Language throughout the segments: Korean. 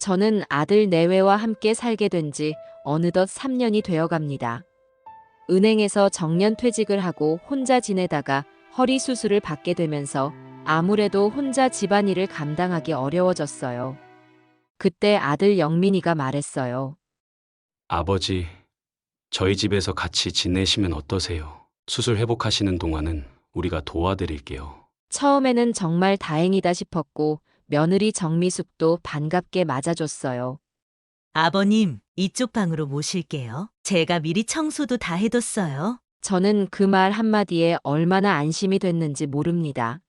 저는 아들 내외와 함께 살게 된 지 어느덧 3년이 되어 갑니다. 은행에서 정년퇴직을 하고 혼자 지내다가 허리 수술을 받게 되면서 아무래도 혼자 집안일을 감당하기 어려워졌어요. 그때 아들 영민이가 말했어요. 아버지, 저희 집에서 같이 지내시면 어떠세요? 수술 회복하시는 동안은 우리가 도와드릴게요. 처음에는 정말 다행이다 싶었고 며느리 정미숙도 반갑게 맞아줬어요. 아버님, 이쪽 방으로 모실게요. 제가 미리 청소도 다 해뒀어요. 저는 그 말 한마디에 얼마나 안심이 됐는지 모릅니다.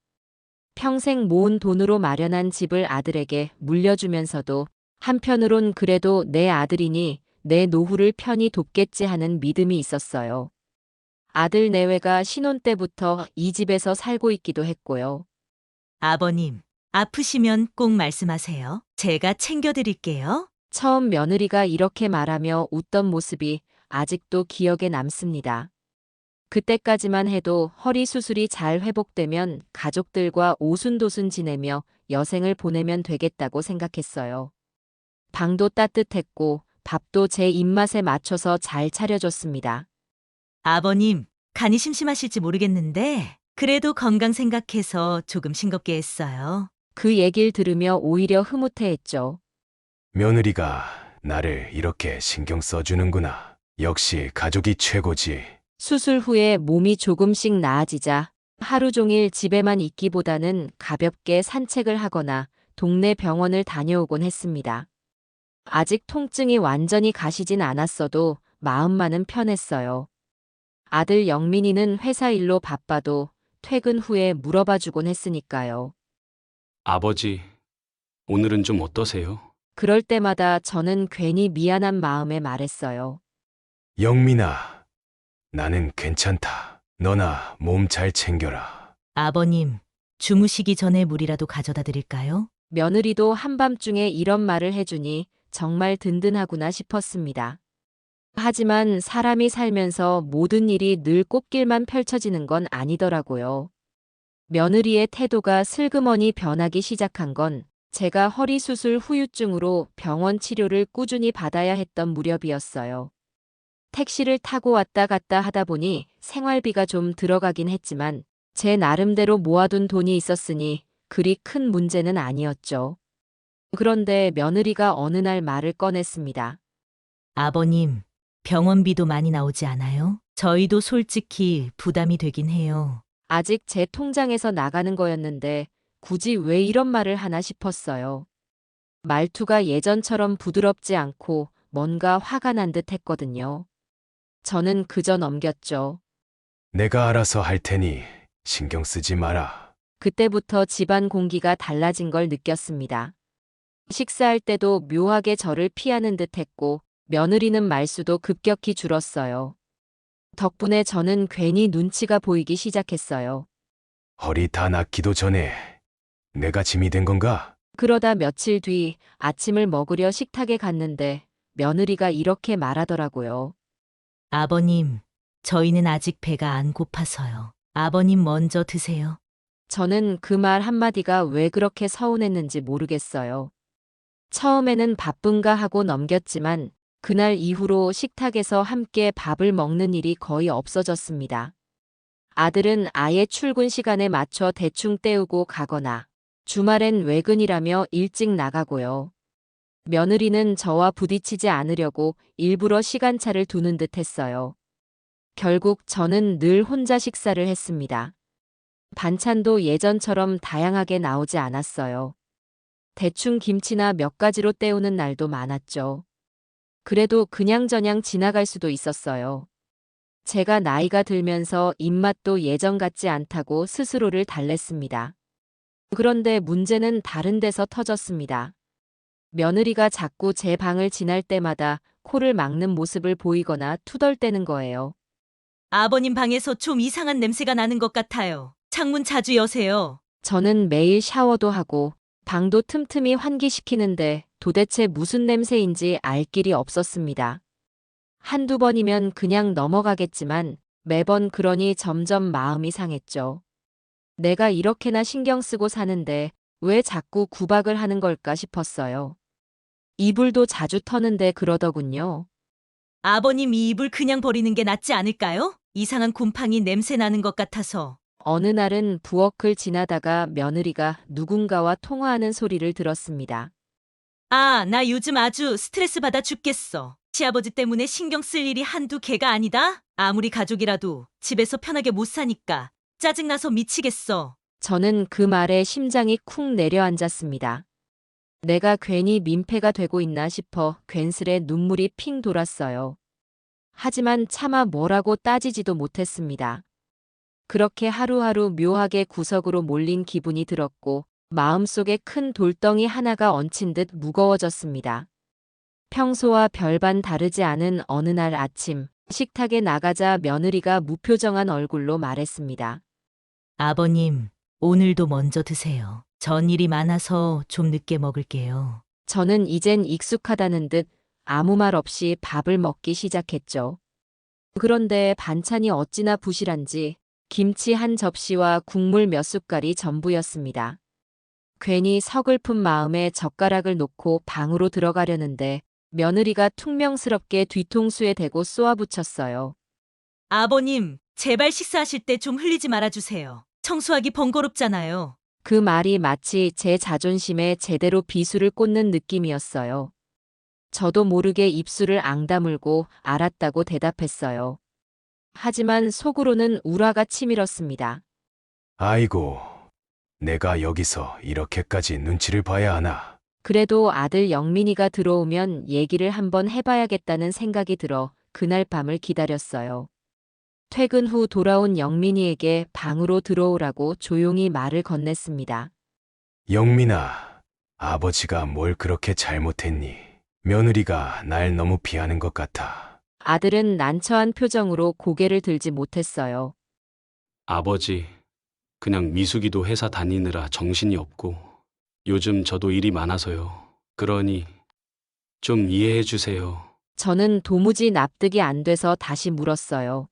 평생 모은 돈으로 마련한 집을 아들에게 물려주면서도 한편으론 그래도 내 아들이니 내 노후를 편히 돕겠지 하는 믿음이 있었어요. 아들 내외가 신혼 때부터 이 집에서 살고 있기도 했고요. 아버님, 아프시면 꼭 말씀하세요. 제가 챙겨드릴게요. 처음 며느리가 이렇게 말하며 웃던 모습이 아직도 기억에 남습니다. 그때까지만 해도 허리 수술이 잘 회복되면 가족들과 오순도순 지내며 여생을 보내면 되겠다고 생각했어요. 방도 따뜻했고 밥도 제 입맛에 맞춰서 잘 차려줬습니다. 아버님, 간이 심심하실지 모르겠는데, 그래도 건강 생각해서 조금 싱겁게 했어요. 그 얘기를 들으며 오히려 흐뭇해했죠. 며느리가 나를 이렇게 신경 써주는구나. 역시 가족이 최고지. 수술 후에 몸이 조금씩 나아지자 하루 종일 집에만 있기보다는 가볍게 산책을 하거나 동네 병원을 다녀오곤 했습니다. 아직 통증이 완전히 가시진 않았어도 마음만은 편했어요. 아들 영민이는 회사 일로 바빠도 퇴근 후에 물어봐 주곤 했으니까요. 아버지, 오늘은 좀 어떠세요? 그럴 때마다 저는 괜히 미안한 마음에 말했어요. 영민아, 나는 괜찮다. 너나 몸 잘 챙겨라. 아버님, 주무시기 전에 물이라도 가져다 드릴까요? 며느리도 한밤중에 이런 말을 해주니 정말 든든하구나 싶었습니다. 하지만 사람이 살면서 모든 일이 늘 꽃길만 펼쳐지는 건 아니더라고요. 며느리의 태도가 슬그머니 변하기 시작한 건 제가 허리 수술 후유증으로 병원 치료를 꾸준히 받아야 했던 무렵이었어요. 택시를 타고 왔다 갔다 하다 보니 생활비가 좀 들어가긴 했지만 제 나름대로 모아둔 돈이 있었으니 그리 큰 문제는 아니었죠. 그런데 며느리가 어느 날 말을 꺼냈습니다. 아버님, 병원비도 많이 나오지 않아요? 저희도 솔직히 부담이 되긴 해요. 아직 제 통장에서 나가는 거였는데 굳이 왜 이런 말을 하나 싶었어요. 말투가 예전처럼 부드럽지 않고 뭔가 화가 난 듯 했거든요. 저는 그저 넘겼죠. 내가 알아서 할 테니 신경 쓰지 마라. 그때부터 집안 공기가 달라진 걸 느꼈습니다. 식사할 때도 묘하게 저를 피하는 듯 했고 며느리는 말수도 급격히 줄었어요. 덕분에 저는 괜히 눈치가 보이기 시작했어요. 허리 다 낫기도 전에 내가 짐이 된 건가? 그러다 며칠 뒤 아침을 먹으려 식탁에 갔는데 며느리가 이렇게 말하더라고요. 아버님, 저희는 아직 배가 안 고파서요. 아버님 먼저 드세요. 저는 그 말 한마디가 왜 그렇게 서운했는지 모르겠어요. 처음에는 바쁜가 하고 넘겼지만 그날 이후로 식탁에서 함께 밥을 먹는 일이 거의 없어졌습니다. 아들은 아예 출근 시간에 맞춰 대충 때우고 가거나 주말엔 외근이라며 일찍 나가고요. 며느리는 저와 부딪히지 않으려고 일부러 시간차를 두는 듯 했어요. 결국 저는 늘 혼자 식사를 했습니다. 반찬도 예전처럼 다양하게 나오지 않았어요. 대충 김치나 몇 가지로 때우는 날도 많았죠. 그래도 그냥저냥 지나갈 수도 있었어요. 제가 나이가 들면서 입맛도 예전 같지 않다고 스스로를 달랬습니다. 그런데 문제는 다른 데서 터졌습니다. 며느리가 자꾸 제 방을 지날 때마다 코를 막는 모습을 보이거나 투덜대는 거예요. 아버님 방에서 좀 이상한 냄새가 나는 것 같아요. 창문 자주 여세요. 저는 매일 샤워도 하고 방도 틈틈이 환기시키는데 도대체 무슨 냄새인지 알 길이 없었습니다. 한두 번이면 그냥 넘어가겠지만 매번 그러니 점점 마음이 상했죠. 내가 이렇게나 신경 쓰고 사는데 왜 자꾸 구박을 하는 걸까 싶었어요. 이불도 자주 터는데 그러더군요. 아버님 이 이불 그냥 버리는 게 낫지 않을까요? 이상한 곰팡이 냄새 나는 것 같아서. 어느 날은 부엌을 지나다가 며느리가 누군가와 통화하는 소리를 들었습니다. 아, 나 요즘 아주 스트레스 받아 죽겠어. 시아버지 때문에 신경 쓸 일이 한두 개가 아니다. 아무리 가족이라도 집에서 편하게 못 사니까 짜증나서 미치겠어. 저는 그 말에 심장이 쿵 내려앉았습니다. 내가 괜히 민폐가 되고 있나 싶어 괜스레 눈물이 핑 돌았어요. 하지만 차마 뭐라고 따지지도 못했습니다. 그렇게 하루하루 묘하게 구석으로 몰린 기분이 들었고 마음속에 큰 돌덩이 하나가 얹힌 듯 무거워졌습니다. 평소와 별반 다르지 않은 어느 날 아침, 식탁에 나가자 며느리가 무표정한 얼굴로 말했습니다. 아버님, 오늘도 먼저 드세요. 전일이 많아서 좀 늦게 먹을게요. 저는 이젠 익숙하다는 듯 아무 말 없이 밥을 먹기 시작했죠. 그런데 반찬이 어찌나 부실한지 김치 한 접시와 국물 몇 숟갈이 전부였습니다. 괜히 서글픈 마음에 젓가락을 놓고 방으로 들어가려는데 며느리가 퉁명스럽게 뒤통수에 대고 쏘아붙였어요. 아버님, 제발 식사하실 때 좀 흘리지 말아주세요. 청소하기 번거롭잖아요. 그 말이 마치 제 자존심에 제대로 비수를 꽂는 느낌이었어요. 저도 모르게 입술을 앙다물고 알았다고 대답했어요. 하지만 속으로는 우라가 치밀었습니다. 아이고, 내가 여기서 이렇게까지 눈치를 봐야 하나. 그래도 아들 영민이가 들어오면 얘기를 한번 해봐야겠다는 생각이 들어 그날 밤을 기다렸어요. 퇴근 후 돌아온 영민이에게 방으로 들어오라고 조용히 말을 건넸습니다. 영민아, 아버지가 뭘 그렇게 잘못했니? 며느리가 날 너무 피하는 것 같아. 아들은 난처한 표정으로 고개를 들지 못했어요. 아버지, 그냥 미숙이도 회사 다니느라 정신이 없고 요즘 저도 일이 많아서요. 그러니 좀 이해해 주세요. 저는 도무지 납득이 안 돼서 다시 물었어요.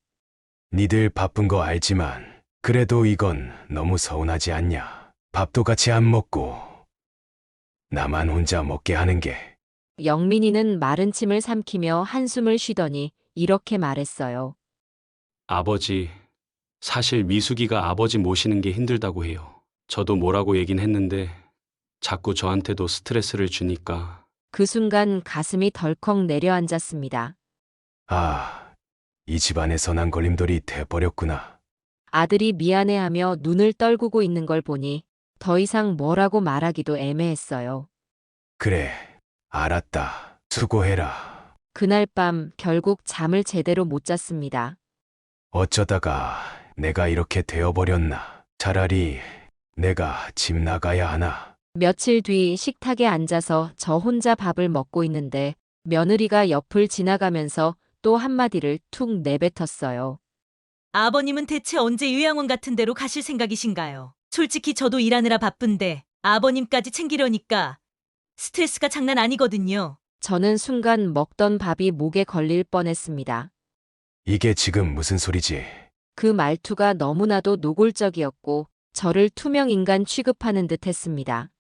니들 바쁜 거 알지만 그래도 이건 너무 서운하지 않냐? 밥도 같이 안 먹고 나만 혼자 먹게 하는 게. 영민이는 마른 침을 삼키며 한숨을 쉬더니 이렇게 말했어요. 아버지, 사실 미숙이가 아버지 모시는 게 힘들다고 해요. 저도 뭐라고 얘긴 했는데 자꾸 저한테도 스트레스를 주니까. 그 순간 가슴이 덜컥 내려앉았습니다. 아, 이 집안에서 난 걸림돌이 돼버렸구나. 아들이 미안해하며 눈을 떨구고 있는 걸 보니 더 이상 뭐라고 말하기도 애매했어요. 그래, 알았다. 수고해라. 그날 밤 결국 잠을 제대로 못 잤습니다. 어쩌다가 내가 이렇게 되어버렸나. 차라리 내가 집 나가야 하나. 며칠 뒤 식탁에 앉아서 저 혼자 밥을 먹고 있는데 며느리가 옆을 지나가면서 또 한마디를 툭 내뱉었어요. 아버님은 대체 언제 요양원 같은 데로 가실 생각이신가요? 솔직히 저도 일하느라 바쁜데 아버님까지 챙기려니까 스트레스가 장난 아니거든요. 저는 순간 먹던 밥이 목에 걸릴 뻔했습니다. 이게 지금 무슨 소리지? 그 말투가 너무나도 노골적이었고 저를 투명 인간 취급하는 듯 했습니다.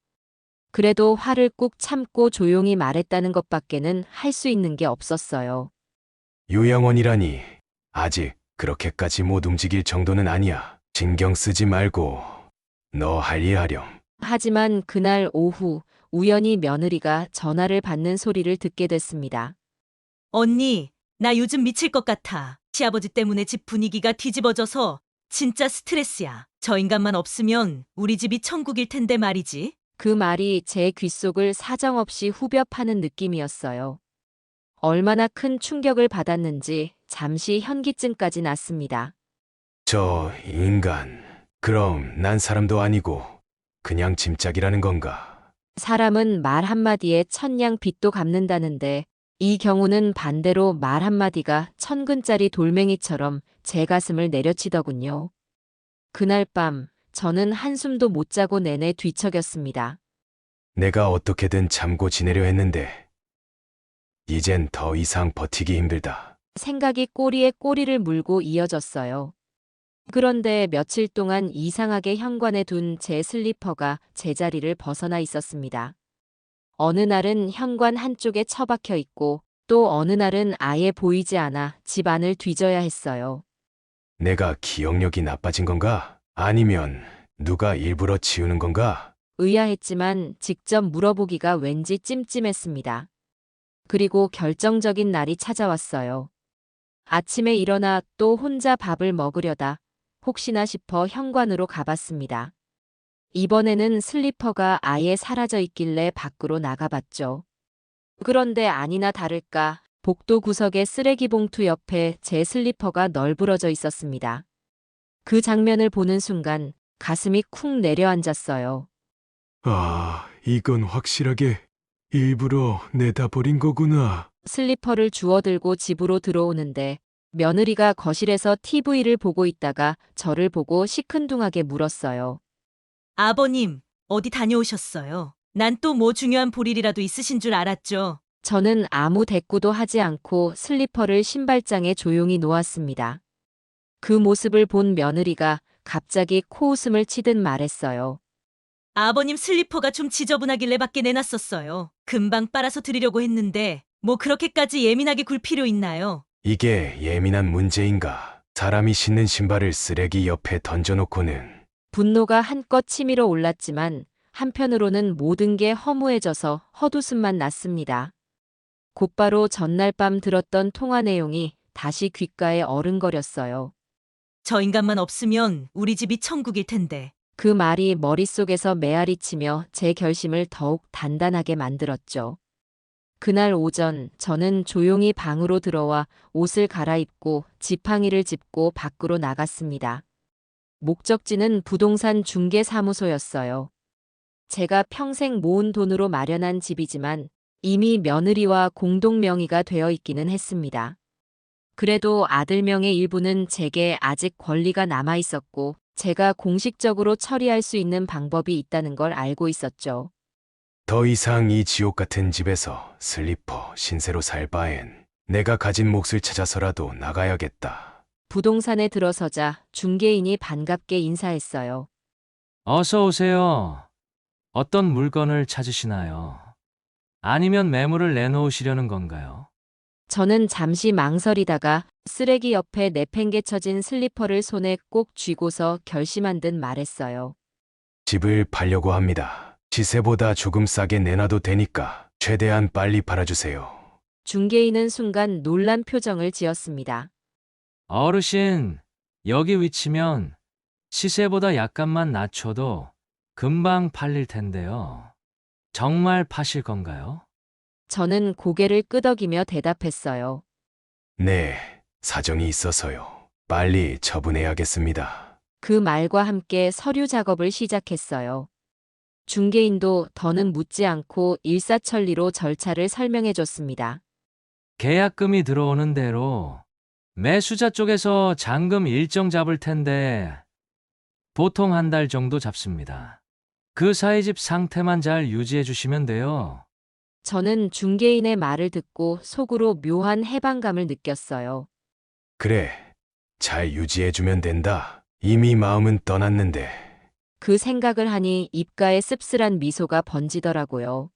그래도 화를 꾹 참고 조용히 말했다는 것밖에는 할 수 있는 게 없었어요. 요양원이라니. 아직 그렇게까지 못 움직일 정도는 아니야. 신경 쓰지 말고 너 할 일 하렴. 하지만 그날 오후 우연히 며느리가 전화를 받는 소리를 듣게 됐습니다. 언니, 나 요즘 미칠 것 같아. 시아버지 때문에 집 분위기가 뒤집어져서 진짜 스트레스야. 저 인간만 없으면 우리 집이 천국일 텐데 말이지. 그 말이 제 귓속을 사정없이 후벼 파는 느낌이었어요. 얼마나 큰 충격을 받았는지 잠시 현기증까지 났습니다. 저 인간. 그럼 난 사람도 아니고 그냥 짐짝이라는 건가? 사람은 말 한마디에 천냥 빚도 갚는다는데 이 경우는 반대로 말 한마디가 1000근짜리 돌멩이처럼 제 가슴을 내려치더군요. 그날 밤 저는 한숨도 못 자고 내내 뒤척였습니다. 내가 어떻게든 참고 지내려 했는데 이젠 더 이상 버티기 힘들다. 생각이 꼬리에 꼬리를 물고 이어졌어요. 그런데 며칠 동안 이상하게 현관에 둔 제 슬리퍼가 제자리를 벗어나 있었습니다. 어느 날은 현관 한쪽에 처박혀 있고 또 어느 날은 아예 보이지 않아 집 안을 뒤져야 했어요. 내가 기억력이 나빠진 건가? 아니면 누가 일부러 치우는 건가? 의아했지만 직접 물어보기가 왠지 찜찜했습니다. 그리고 결정적인 날이 찾아왔어요. 아침에 일어나 또 혼자 밥을 먹으려다 혹시나 싶어 현관으로 가봤습니다. 이번에는 슬리퍼가 아예 사라져 있길래 밖으로 나가봤죠. 그런데 아니나 다를까 복도 구석의 쓰레기 봉투 옆에 제 슬리퍼가 널브러져 있었습니다. 그 장면을 보는 순간 가슴이 쿵 내려앉았어요. 아, 이건 확실하게 일부러 내다 버린 거구나. 슬리퍼를 주워들고 집으로 들어오는데 며느리가 거실에서 TV를 보고 있다가 저를 보고 시큰둥하게 물었어요. 아버님, 어디 다녀오셨어요? 난 또 뭐 중요한 볼일이라도 있으신 줄 알았죠. 저는 아무 대꾸도 하지 않고 슬리퍼를 신발장에 조용히 놓았습니다. 그 모습을 본 며느리가 갑자기 코웃음을 치듯 말했어요. 아버님 슬리퍼가 좀 지저분하길래 밖에 내놨었어요. 금방 빨아서 드리려고 했는데 뭐 그렇게까지 예민하게 굴 필요 있나요? 이게 예민한 문제인가? 사람이 신는 신발을 쓰레기 옆에 던져놓고는. 분노가 한껏 치밀어 올랐지만 한편으로는 모든 게 허무해져서 헛웃음만 났습니다. 곧바로 전날 밤 들었던 통화 내용이 다시 귓가에 어른거렸어요. 저 인간만 없으면 우리 집이 천국일 텐데. 그 말이 머릿속에서 메아리치며 제 결심을 더욱 단단하게 만들었죠. 그날 오전 저는 조용히 방으로 들어와 옷을 갈아입고 지팡이를 짚고 밖으로 나갔습니다. 목적지는 부동산 중개사무소였어요. 제가 평생 모은 돈으로 마련한 집이지만 이미 며느리와 공동 명의가 되어 있기는 했습니다. 그래도 아들 명의 일부는 제게 아직 권리가 남아 있었고 제가 공식적으로 처리할 수 있는 방법이 있다는 걸 알고 있었죠. 더 이상 이 지옥 같은 집에서 슬리퍼 신세로 살 바엔 내가 가진 몫을 찾아서라도 나가야겠다. 부동산에 들어서자 중개인이 반갑게 인사했어요. 어서 오세요. 어떤 물건을 찾으시나요? 아니면 매물을 내놓으시려는 건가요? 저는 잠시 망설이다가 쓰레기 옆에 내팽개쳐진 슬리퍼를 손에 꼭 쥐고서 결심한 듯 말했어요. 집을 팔려고 합니다. 시세보다 조금 싸게 내놔도 되니까 최대한 빨리 팔아주세요. 중개인은 순간 놀란 표정을 지었습니다. 어르신, 여기 위치면 시세보다 약간만 낮춰도 금방 팔릴 텐데요. 정말 파실 건가요? 저는 고개를 끄덕이며 대답했어요. 네, 사정이 있어서요. 빨리 처분해야겠습니다. 그 말과 함께 서류 작업을 시작했어요. 중개인도 더는 묻지 않고 일사천리로 절차를 설명해 줬습니다. 계약금이 들어오는 대로 매수자 쪽에서 잔금 일정 잡을 텐데 보통 한 달 정도 잡습니다. 그 사이 집 상태만 잘 유지해 주시면 돼요. 저는 중개인의 말을 듣고 속으로 묘한 해방감을 느꼈어요. 그래, 잘 유지해주면 된다. 이미 마음은 떠났는데. 그 생각을 하니 입가에 씁쓸한 미소가 번지더라고요.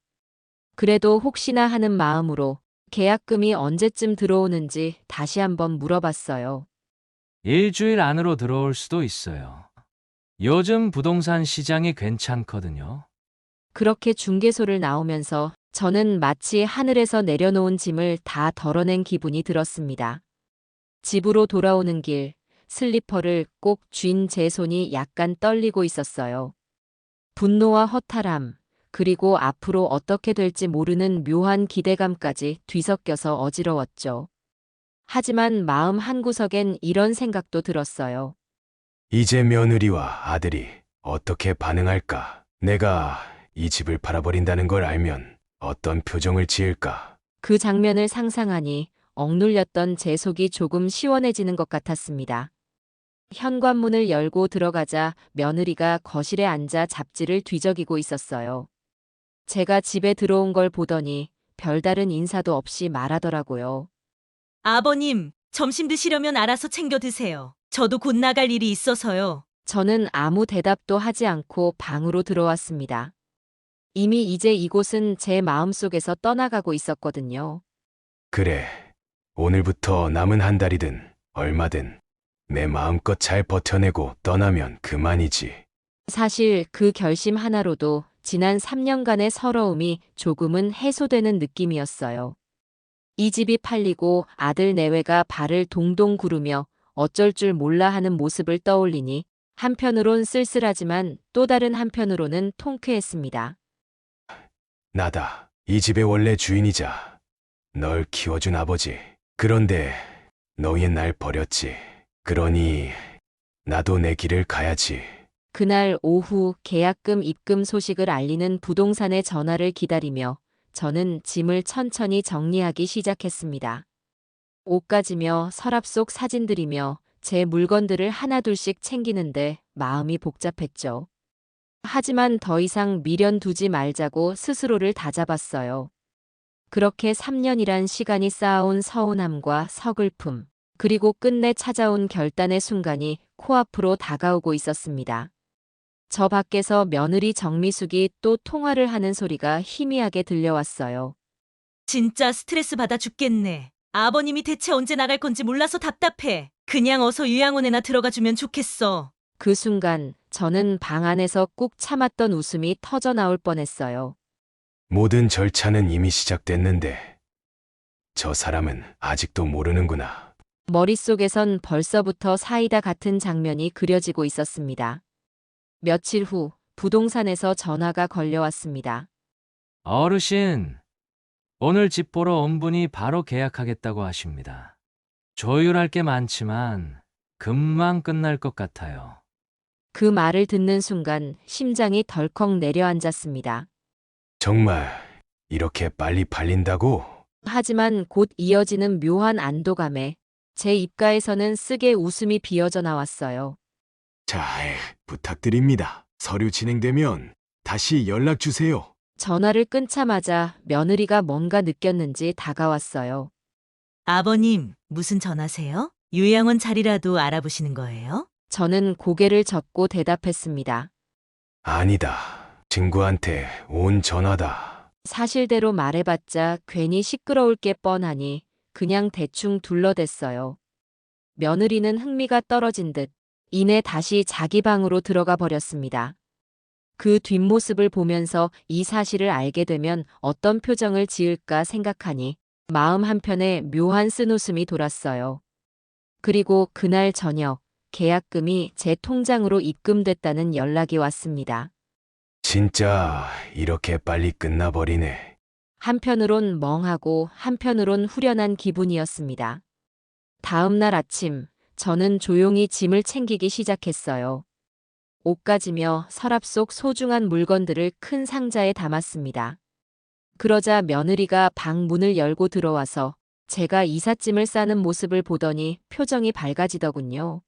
그래도 혹시나 하는 마음으로 계약금이 언제쯤 들어오는지 다시 한번 물어봤어요. 일주일 안으로 들어올 수도 있어요. 요즘 부동산 시장이 괜찮거든요. 그렇게 중개소를 나오면서 저는 마치 하늘에서 내려놓은 짐을 다 덜어낸 기분이 들었습니다. 집으로 돌아오는 길, 슬리퍼를 꼭 쥔 제 손이 약간 떨리고 있었어요. 분노와 허탈함, 그리고 앞으로 어떻게 될지 모르는 묘한 기대감까지 뒤섞여서 어지러웠죠. 하지만 마음 한구석엔 이런 생각도 들었어요. 이제 며느리와 아들이 어떻게 반응할까? 내가 이 집을 팔아버린다는 걸 알면 어떤 표정을 지을까? 그 장면을 상상하니 억눌렸던 제 속이 조금 시원해지는 것 같았습니다. 현관문을 열고 들어가자 며느리가 거실에 앉아 잡지를 뒤적이고 있었어요. 제가 집에 들어온 걸 보더니 별다른 인사도 없이 말하더라고요. 아버님, 점심 드시려면 알아서 챙겨 드세요. 저도 곧 나갈 일이 있어서요. 저는 아무 대답도 하지 않고 방으로 들어왔습니다. 이미 이제 이곳은 제 마음속에서 떠나가고 있었거든요. 그래. 오늘부터 남은 한 달이든 얼마든 내 마음껏 잘 버텨내고 떠나면 그만이지. 사실 그 결심 하나로도 지난 3년간의 서러움이 조금은 해소되는 느낌이었어요. 이 집이 팔리고 아들 내외가 발을 동동 구르며 어쩔 줄 몰라 하는 모습을 떠올리니 한편으론 쓸쓸하지만 또 다른 한편으로는 통쾌했습니다. 나다. 이 집의 원래 주인이자 널 키워준 아버지. 그런데 너희는 날 버렸지. 그러니 나도 내 길을 가야지. 그날 오후 계약금 입금 소식을 알리는 부동산의 전화를 기다리며 저는 짐을 천천히 정리하기 시작했습니다. 옷 가지며 서랍 속 사진들이며 제 물건들을 하나둘씩 챙기는데 마음이 복잡했죠. 하지만 더 이상 미련 두지 말자고 스스로를 다잡았어요. 그렇게 3년이란 시간이 쌓아온 서운함과 서글픔, 그리고 끝내 찾아온 결단의 순간이 코앞으로 다가오고 있었습니다. 저 밖에서 며느리 정미숙이 또 통화를 하는 소리가 희미하게 들려왔어요. 진짜 스트레스 받아 죽겠네. 아버님이 대체 언제 나갈 건지 몰라서 답답해. 그냥 어서 요양원에나 들어가 주면 좋겠어. 그 순간 저는 방 안에서 꾹 참았던 웃음이 터져 나올 뻔했어요. 모든 절차는 이미 시작됐는데 저 사람은 아직도 모르는구나. 머릿속에선 벌써부터 사이다 같은 장면이 그려지고 있었습니다. 며칠 후 부동산에서 전화가 걸려왔습니다. 어르신, 오늘 집 보러 온 분이 바로 계약하겠다고 하십니다. 조율할 게 많지만 금방 끝날 것 같아요. 그 말을 듣는 순간 심장이 덜컥 내려앉았습니다. 정말 이렇게 빨리 팔린다고? 하지만 곧 이어지는 묘한 안도감에 제 입가에서는 쓰게 웃음이 비어져 나왔어요. 잘 부탁드립니다. 서류 진행되면 다시 연락 주세요. 전화를 끊자마자 며느리가 뭔가 느꼈는지 다가왔어요. 아버님, 무슨 전화세요? 요양원 자리라도 알아보시는 거예요? 저는 고개를 젓고 대답했습니다. 아니다. 친구한테 온 전화다. 사실대로 말해봤자 괜히 시끄러울 게 뻔하니 그냥 대충 둘러댔어요. 며느리는 흥미가 떨어진 듯 이내 다시 자기 방으로 들어가 버렸습니다. 그 뒷모습을 보면서 이 사실을 알게 되면 어떤 표정을 지을까 생각하니 마음 한편에 묘한 쓴웃음이 돌았어요. 그리고 그날 저녁 계약금이 제 통장으로 입금됐다는 연락이 왔습니다. 진짜 이렇게 빨리 끝나버리네. 한편으론 멍하고 한편으론 후련한 기분이었습니다. 다음 날 아침 저는 조용히 짐을 챙기기 시작했어요. 옷 가지며 서랍 속 소중한 물건들을 큰 상자에 담았습니다. 그러자 며느리가 방 문을 열고 들어와서 제가 이삿짐을 싸는 모습을 보더니 표정이 밝아지더군요.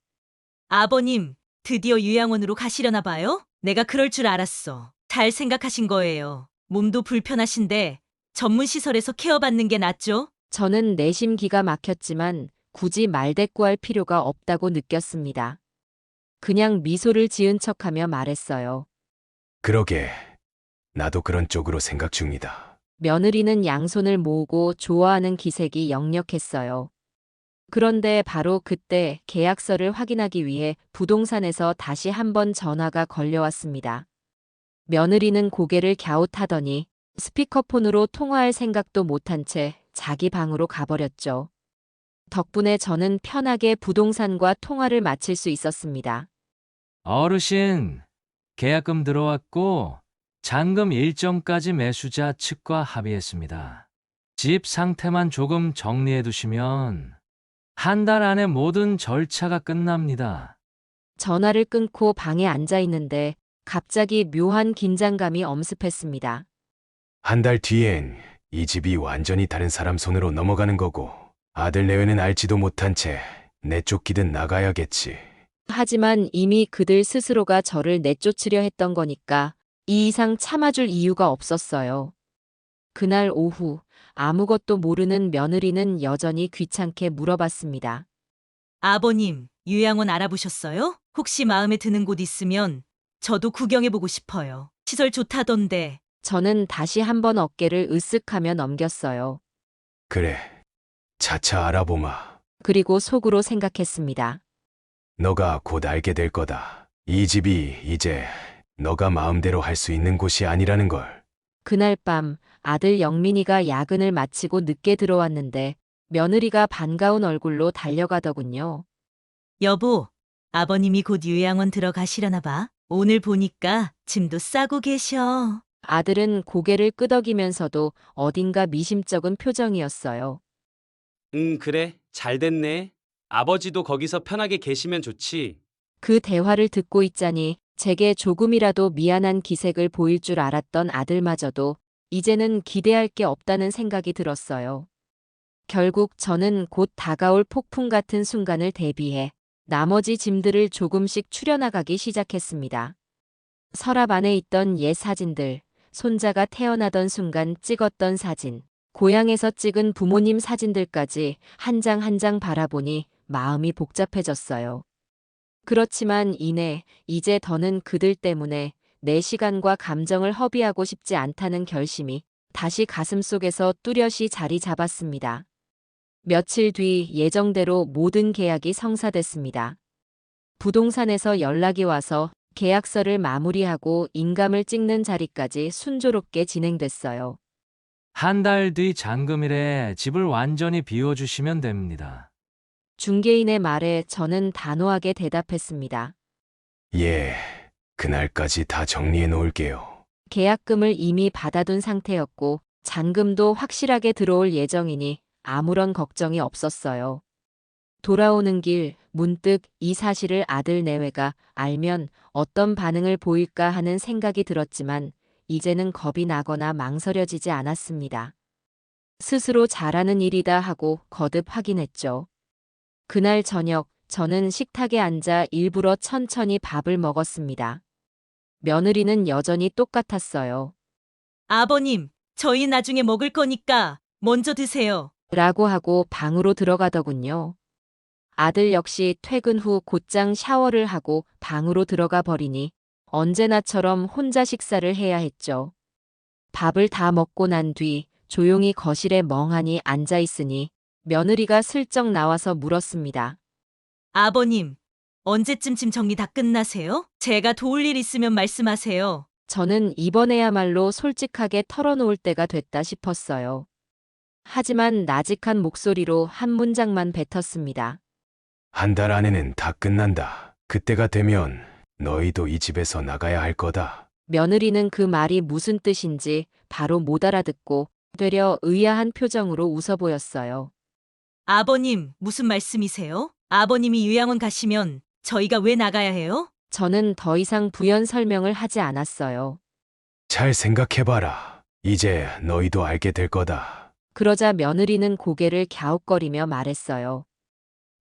아버님, 드디어 요양원으로 가시려나 봐요? 내가 그럴 줄 알았어. 잘 생각하신 거예요. 몸도 불편하신데 전문 시설에서 케어받는 게 낫죠? 저는 내심 기가 막혔지만 굳이 말대꾸할 필요가 없다고 느꼈습니다. 그냥 미소를 지은 척하며 말했어요. 그러게. 나도 그런 쪽으로 생각 중이다. 며느리는 양손을 모으고 좋아하는 기색이 역력했어요. 그런데 바로 그때 계약서를 확인하기 위해 부동산에서 다시 한번 전화가 걸려왔습니다. 며느리는 고개를 갸웃하더니 스피커폰으로 통화할 생각도 못한 채 자기 방으로 가버렸죠. 덕분에 저는 편하게 부동산과 통화를 마칠 수 있었습니다. 어르신, 계약금 들어왔고 잔금 일정까지 매수자 측과 합의했습니다. 집 상태만 조금 정리해 두시면 한 달 안에 모든 절차가 끝납니다. 전화를 끊고 방에 앉아 있는데 갑자기 묘한 긴장감이 엄습했습니다. 한 달 뒤엔 이 집이 완전히 다른 사람 손으로 넘어가는 거고 아들 내외는 알지도 못한 채 내쫓기든 나가야겠지. 하지만 이미 그들 스스로가 저를 내쫓으려 했던 거니까 이 이상 참아줄 이유가 없었어요. 그날 오후 아무것도 모르는 며느리는 여전히 귀찮게 물어봤습니다. 아버님, 요양원 알아보셨어요? 혹시 마음에 드는 곳 있으면 저도 구경해보고 싶어요. 시설 좋다던데. 저는 다시 한번 어깨를 으쓱하며 넘겼어요. 그래. 차차 알아보마. 그리고 속으로 생각했습니다. 너가 곧 알게 될 거다. 이 집이 이제 너가 마음대로 할 수 있는 곳이 아니라는 걸. 그날 밤 아들 영민이가 야근을 마치고 늦게 들어왔는데 며느리가 반가운 얼굴로 달려가더군요. 여보, 아버님이 곧 요양원 들어가시려나 봐. 오늘 보니까 짐도 싸고 계셔. 아들은 고개를 끄덕이면서도 어딘가 미심쩍은 표정이었어요. 그래. 잘 됐네. 아버지도 거기서 편하게 계시면 좋지. 그 대화를 듣고 있자니 제게 조금이라도 미안한 기색을 보일 줄 알았던 아들마저도 이제는 기대할 게 없다는 생각이 들었어요. 결국 저는 곧 다가올 폭풍 같은 순간을 대비해 나머지 짐들을 조금씩 추려나가기 시작했습니다. 서랍 안에 있던 옛 사진들, 손자가 태어나던 순간 찍었던 사진, 고향에서 찍은 부모님 사진들까지 한 장 한 장 바라보니 마음이 복잡해졌어요. 그렇지만 이제 더는 그들 때문에 내 시간과 감정을 허비하고 싶지 않다는 결심이 다시 가슴속에서 뚜렷이 자리 잡았습니다. 며칠 뒤 예정대로 모든 계약이 성사됐습니다. 부동산에서 연락이 와서 계약서를 마무리하고 인감을 찍는 자리까지 순조롭게 진행됐어요. 한 달 뒤 잔금일에 집을 완전히 비워주시면 됩니다. 중개인의 말에 저는 단호하게 대답했습니다. 예. 그날까지 다 정리해 놓을게요. 계약금을 이미 받아둔 상태였고 잔금도 확실하게 들어올 예정이니 아무런 걱정이 없었어요. 돌아오는 길 문득 이 사실을 아들 내외가 알면 어떤 반응을 보일까 하는 생각이 들었지만 이제는 겁이 나거나 망설여지지 않았습니다. 스스로 잘하는 일이다 하고 거듭 확인했죠. 그날 저녁 저는 식탁에 앉아 일부러 천천히 밥을 먹었습니다. 며느리는 여전히 똑같았어요. 아버님, 저희 나중에 먹을 거니까 먼저 드세요. 라고 하고 방으로 들어가더군요. 아들 역시 퇴근 후 곧장 샤워를 하고 방으로 들어가 버리니 언제나처럼 혼자 식사를 해야 했죠. 밥을 다 먹고 난 뒤 조용히 거실에 멍하니 앉아 있으니 며느리가 슬쩍 나와서 물었습니다. 아버님, 언제쯤 짐 정리 다 끝나세요? 제가 도울 일 있으면 말씀하세요. 저는 이번에야말로 솔직하게 털어놓을 때가 됐다 싶었어요. 하지만 나직한 목소리로 한 문장만 뱉었습니다. 한 달 안에는 다 끝난다. 그때가 되면 너희도 이 집에서 나가야 할 거다. 며느리는 그 말이 무슨 뜻인지 바로 못 알아듣고 되려 의아한 표정으로 웃어 보였어요. 아버님, 무슨 말씀이세요? 아버님이 요양원 가시면 저희가 왜 나가야 해요? 저는 더 이상 부연 설명을 하지 않았어요. 잘 생각해봐라. 이제 너희도 알게 될 거다. 그러자 며느리는 고개를 갸웃거리며 말했어요.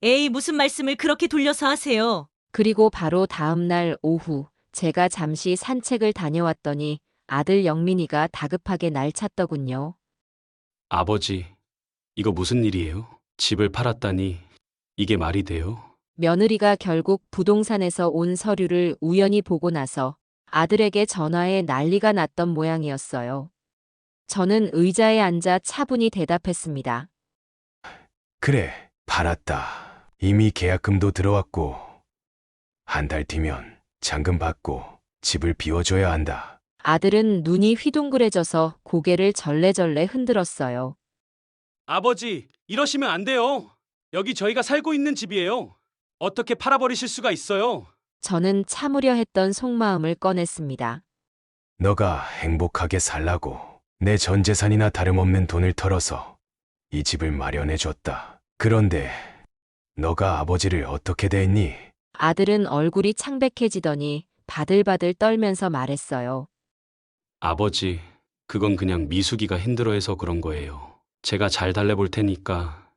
에이, 무슨 말씀을 그렇게 돌려서 하세요? 그리고 바로 다음 날 오후 제가 잠시 산책을 다녀왔더니 아들 영민이가 다급하게 날 찾더군요. 아버지, 이거 무슨 일이에요? 집을 팔았다니 이게 말이 돼요? 며느리가 결국 부동산에서 온 서류를 우연히 보고 나서 아들에게 전화해 난리가 났던 모양이었어요. 저는 의자에 앉아 차분히 대답했습니다. 그래, 팔았다. 이미 계약금도 들어왔고 한 달 뒤면 잔금 받고 집을 비워줘야 한다. 아들은 눈이 휘둥그레져서 고개를 절레절레 흔들었어요. 아버지, 이러시면 안 돼요. 여기 저희가 살고 있는 집이에요. 어떻게 팔아버리실 수가 있어요? 저는 참으려 했던 속마음을 꺼냈습니다. 너가 행복하게 살라고 내 전 재산이나 다름없는 돈을 털어서 이 집을 마련해 줬다. 그런데 너가 아버지를 어떻게 대했니? 아들은 얼굴이 창백해지더니 바들바들 떨면서 말했어요. 아버지, 그건 그냥 미숙이가 힘들어해서 그런 거예요. 제가 잘 달래볼 테니까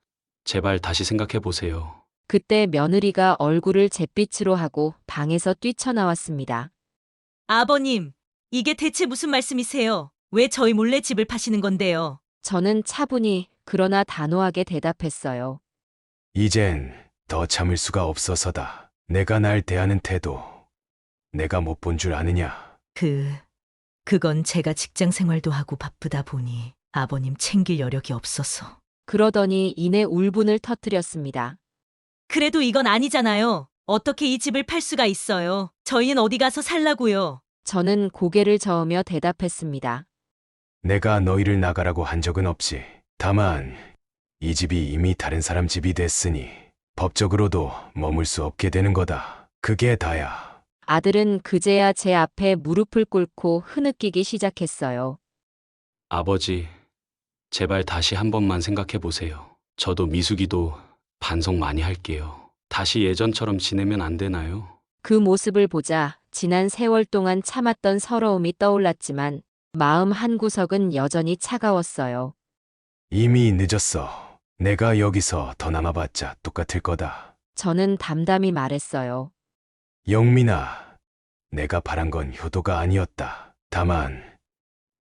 제발 다시 생각해 보세요. 그때 며느리가 얼굴을 잿빛으로 하고 방에서 뛰쳐나왔습니다. 아버님, 이게 대체 무슨 말씀이세요? 왜 저희 몰래 집을 파시는 건데요? 저는 차분히 그러나 단호하게 대답했어요. 이젠 더 참을 수가 없어서다. 내가 날 대하는 태도 내가 못 본 줄 아느냐? 그건 제가 직장 생활도 하고 바쁘다 보니 아버님 챙길 여력이 없어서. 그러더니 이내 울분을 터뜨렸습니다. 그래도 이건 아니잖아요. 어떻게 이 집을 팔 수가 있어요? 저희는 어디 가서 살라고요? 저는 고개를 저으며 대답했습니다. 내가 너희를 나가라고 한 적은 없지. 다만 이 집이 이미 다른 사람 집이 됐으니 법적으로도 머물 수 없게 되는 거다. 그게 다야. 아들은 그제야 제 앞에 무릎을 꿇고 흐느끼기 시작했어요. 아버지, 제발 다시 한 번만 생각해 보세요. 저도 미숙이도 반성 많이 할게요. 다시 예전처럼 지내면 안 되나요? 그 모습을 보자 지난 세월 동안 참았던 서러움이 떠올랐지만 마음 한구석은 여전히 차가웠어요. 이미 늦었어. 내가 여기서 더 남아봤자 똑같을 거다. 저는 담담히 말했어요. 영민아, 내가 바란 건 효도가 아니었다. 다만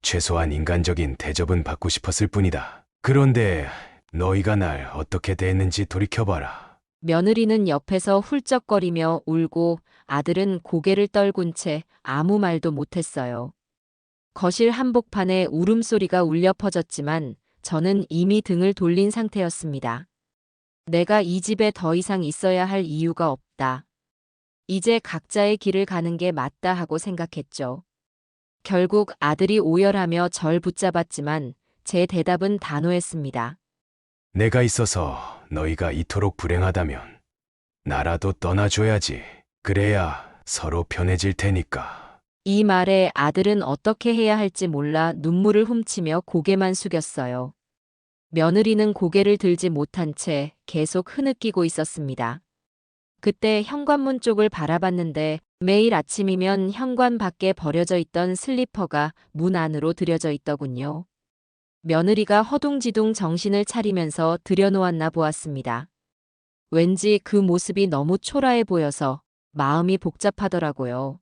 최소한 인간적인 대접은 받고 싶었을 뿐이다. 그런데 너희가 날 어떻게 대했는지 돌이켜봐라. 며느리는 옆에서 훌쩍거리며 울고 아들은 고개를 떨군 채 아무 말도 못했어요. 거실 한복판에 울음소리가 울려 퍼졌지만 저는 이미 등을 돌린 상태였습니다. 내가 이 집에 더 이상 있어야 할 이유가 없다. 이제 각자의 길을 가는 게 맞다 하고 생각했죠. 결국 아들이 오열하며 절 붙잡았지만 제 대답은 단호했습니다. 내가 있어서 너희가 이토록 불행하다면 나라도 떠나줘야지. 그래야 서로 편해질 테니까. 이 말에 아들은 어떻게 해야 할지 몰라 눈물을 훔치며 고개만 숙였어요. 며느리는 고개를 들지 못한 채 계속 흐느끼고 있었습니다. 그때 현관문 쪽을 바라봤는데 매일 아침이면 현관 밖에 버려져 있던 슬리퍼가 문 안으로 들여져 있더군요. 며느리가 허둥지둥 정신을 차리면서 들여놓았나 보았습니다. 왠지 그 모습이 너무 초라해 보여서 마음이 복잡하더라고요.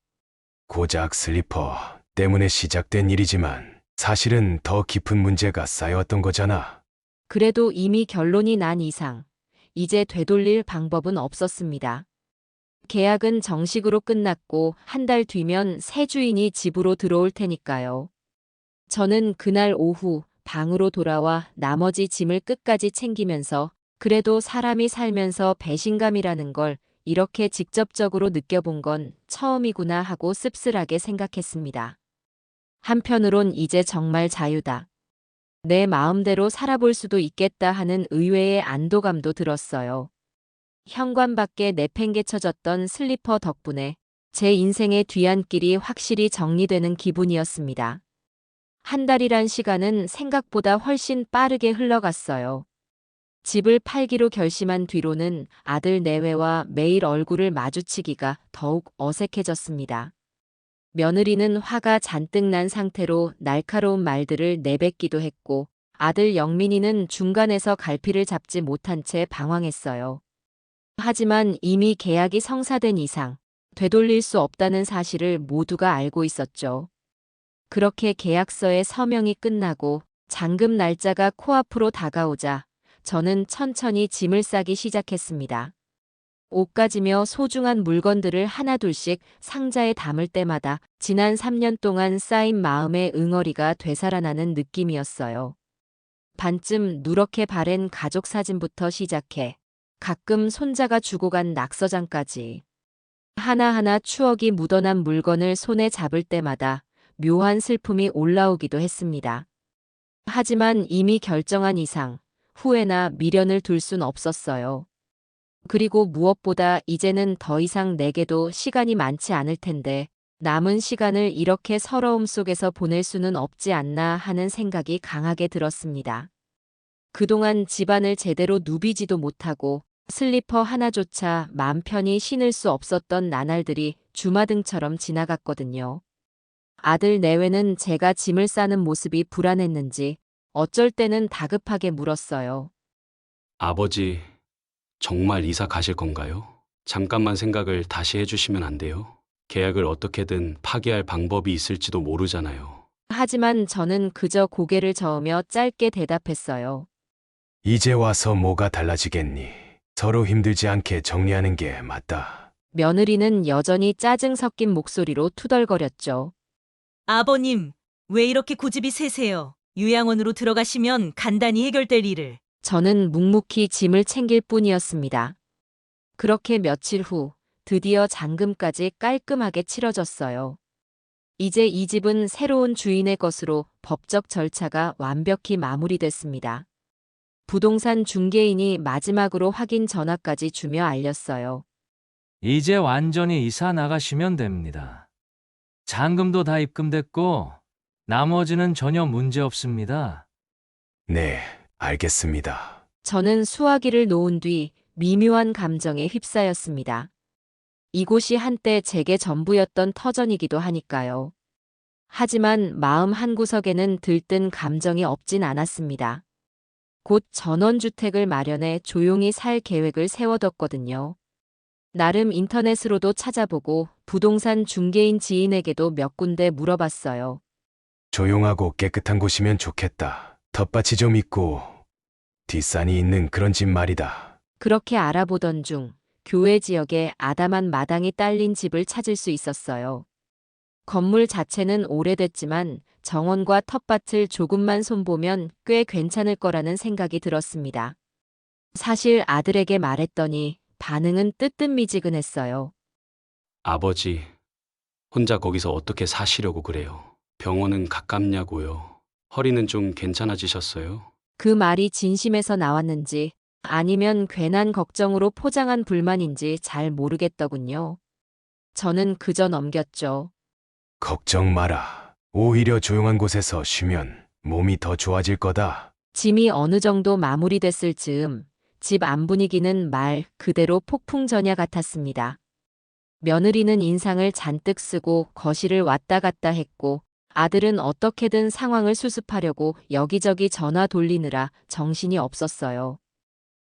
고작 슬리퍼 때문에 시작된 일이지만 사실은 더 깊은 문제가 쌓여왔던 거잖아. 그래도 이미 결론이 난 이상 이제 되돌릴 방법은 없었습니다. 계약은 정식으로 끝났고 한 달 뒤면 새 주인이 집으로 들어올 테니까요. 저는 그날 오후 방으로 돌아와 나머지 짐을 끝까지 챙기면서 그래도 사람이 살면서 배신감이라는 걸 이렇게 직접적으로 느껴본 건 처음이구나 하고 씁쓸하게 생각했습니다. 한편으론 이제 정말 자유다. 내 마음대로 살아볼 수도 있겠다 하는 의외의 안도감도 들었어요. 현관 밖에 내팽개쳐졌던 슬리퍼 덕분에 제 인생의 뒤안길이 확실히 정리되는 기분이었습니다. 한 달이란 시간은 생각보다 훨씬 빠르게 흘러갔어요. 집을 팔기로 결심한 뒤로는 아들 내외와 매일 얼굴을 마주치기가 더욱 어색해졌습니다. 며느리는 화가 잔뜩 난 상태로 날카로운 말들을 내뱉기도 했고 아들 영민이는 중간에서 갈피를 잡지 못한 채 방황했어요. 하지만 이미 계약이 성사된 이상 되돌릴 수 없다는 사실을 모두가 알고 있었죠. 그렇게 계약서의 서명이 끝나고 잔금 날짜가 코앞으로 다가오자 저는 천천히 짐을 싸기 시작했습니다. 옷가지며 소중한 물건들을 하나둘씩 상자에 담을 때마다 지난 3년 동안 쌓인 마음의 응어리가 되살아나는 느낌이었어요. 반쯤 누렇게 바랜 가족 사진부터 시작해 가끔 손자가 주고 간 낙서장까지 하나하나 추억이 묻어난 물건을 손에 잡을 때마다 묘한 슬픔이 올라오기도 했습니다. 하지만 이미 결정한 이상 후회나 미련을 둘 순 없었어요. 그리고 무엇보다 이제는 더 이상 내게도 시간이 많지 않을 텐데 남은 시간을 이렇게 서러움 속에서 보낼 수는 없지 않나 하는 생각이 강하게 들었습니다. 그동안 집안을 제대로 누비지도 못하고 슬리퍼 하나조차 마음 편히 신을 수 없었던 나날들이 주마등처럼 지나갔거든요. 아들 내외는 제가 짐을 싸는 모습이 불안했는지 어쩔 때는 다급하게 물었어요. 아버지, 정말 이사 가실 건가요? 잠깐만 생각을 다시 해주시면 안 돼요? 계약을 어떻게든 파기할 방법이 있을지도 모르잖아요. 하지만 저는 그저 고개를 저으며 짧게 대답했어요. 이제 와서 뭐가 달라지겠니? 서로 힘들지 않게 정리하는 게 맞다. 며느리는 여전히 짜증 섞인 목소리로 투덜거렸죠. 아버님, 왜 이렇게 고집이 세세요? 요양원으로 들어가시면 간단히 해결될 일을. 저는 묵묵히 짐을 챙길 뿐이었습니다. 그렇게 며칠 후 드디어 잔금까지 깔끔하게 치러졌어요. 이제 이 집은 새로운 주인의 것으로 법적 절차가 완벽히 마무리됐습니다. 부동산 중개인이 마지막으로 확인 전화까지 주며 알렸어요. 이제 완전히 이사 나가시면 됩니다. 잔금도 다 입금됐고 나머지는 전혀 문제 없습니다. 네, 알겠습니다. 저는 수화기를 놓은 뒤 미묘한 감정에 휩싸였습니다. 이곳이 한때 제게 전부였던 터전이기도 하니까요. 하지만 마음 한구석에는 들뜬 감정이 없진 않았습니다. 곧 전원주택을 마련해 조용히 살 계획을 세워뒀거든요. 나름 인터넷으로도 찾아보고 부동산 중개인 지인에게도 몇 군데 물어봤어요. 조용하고 깨끗한 곳이면 좋겠다. 텃밭이 좀 있고 뒷산이 있는 그런 집 말이다. 그렇게 알아보던 중 교외 지역에 아담한 마당이 딸린 집을 찾을 수 있었어요. 건물 자체는 오래됐지만 정원과 텃밭을 조금만 손보면 꽤 괜찮을 거라는 생각이 들었습니다. 사실 아들에게 말했더니 반응은 뜨뜻미지근했어요. 아버지, 혼자 거기서 어떻게 사시려고 그래요? 병원은 가깝냐고요? 허리는 좀 괜찮아지셨어요? 그 말이 진심에서 나왔는지 아니면 괜한 걱정으로 포장한 불만인지 잘 모르겠더군요. 저는 그저 넘겼죠. 걱정 마라. 오히려 조용한 곳에서 쉬면 몸이 더 좋아질 거다. 짐이 어느 정도 마무리됐을 즈음 집 안 분위기는 말 그대로 폭풍전야 같았습니다. 며느리는 인상을 잔뜩 쓰고 거실을 왔다 갔다 했고 아들은 어떻게든 상황을 수습하려고 여기저기 전화 돌리느라 정신이 없었어요.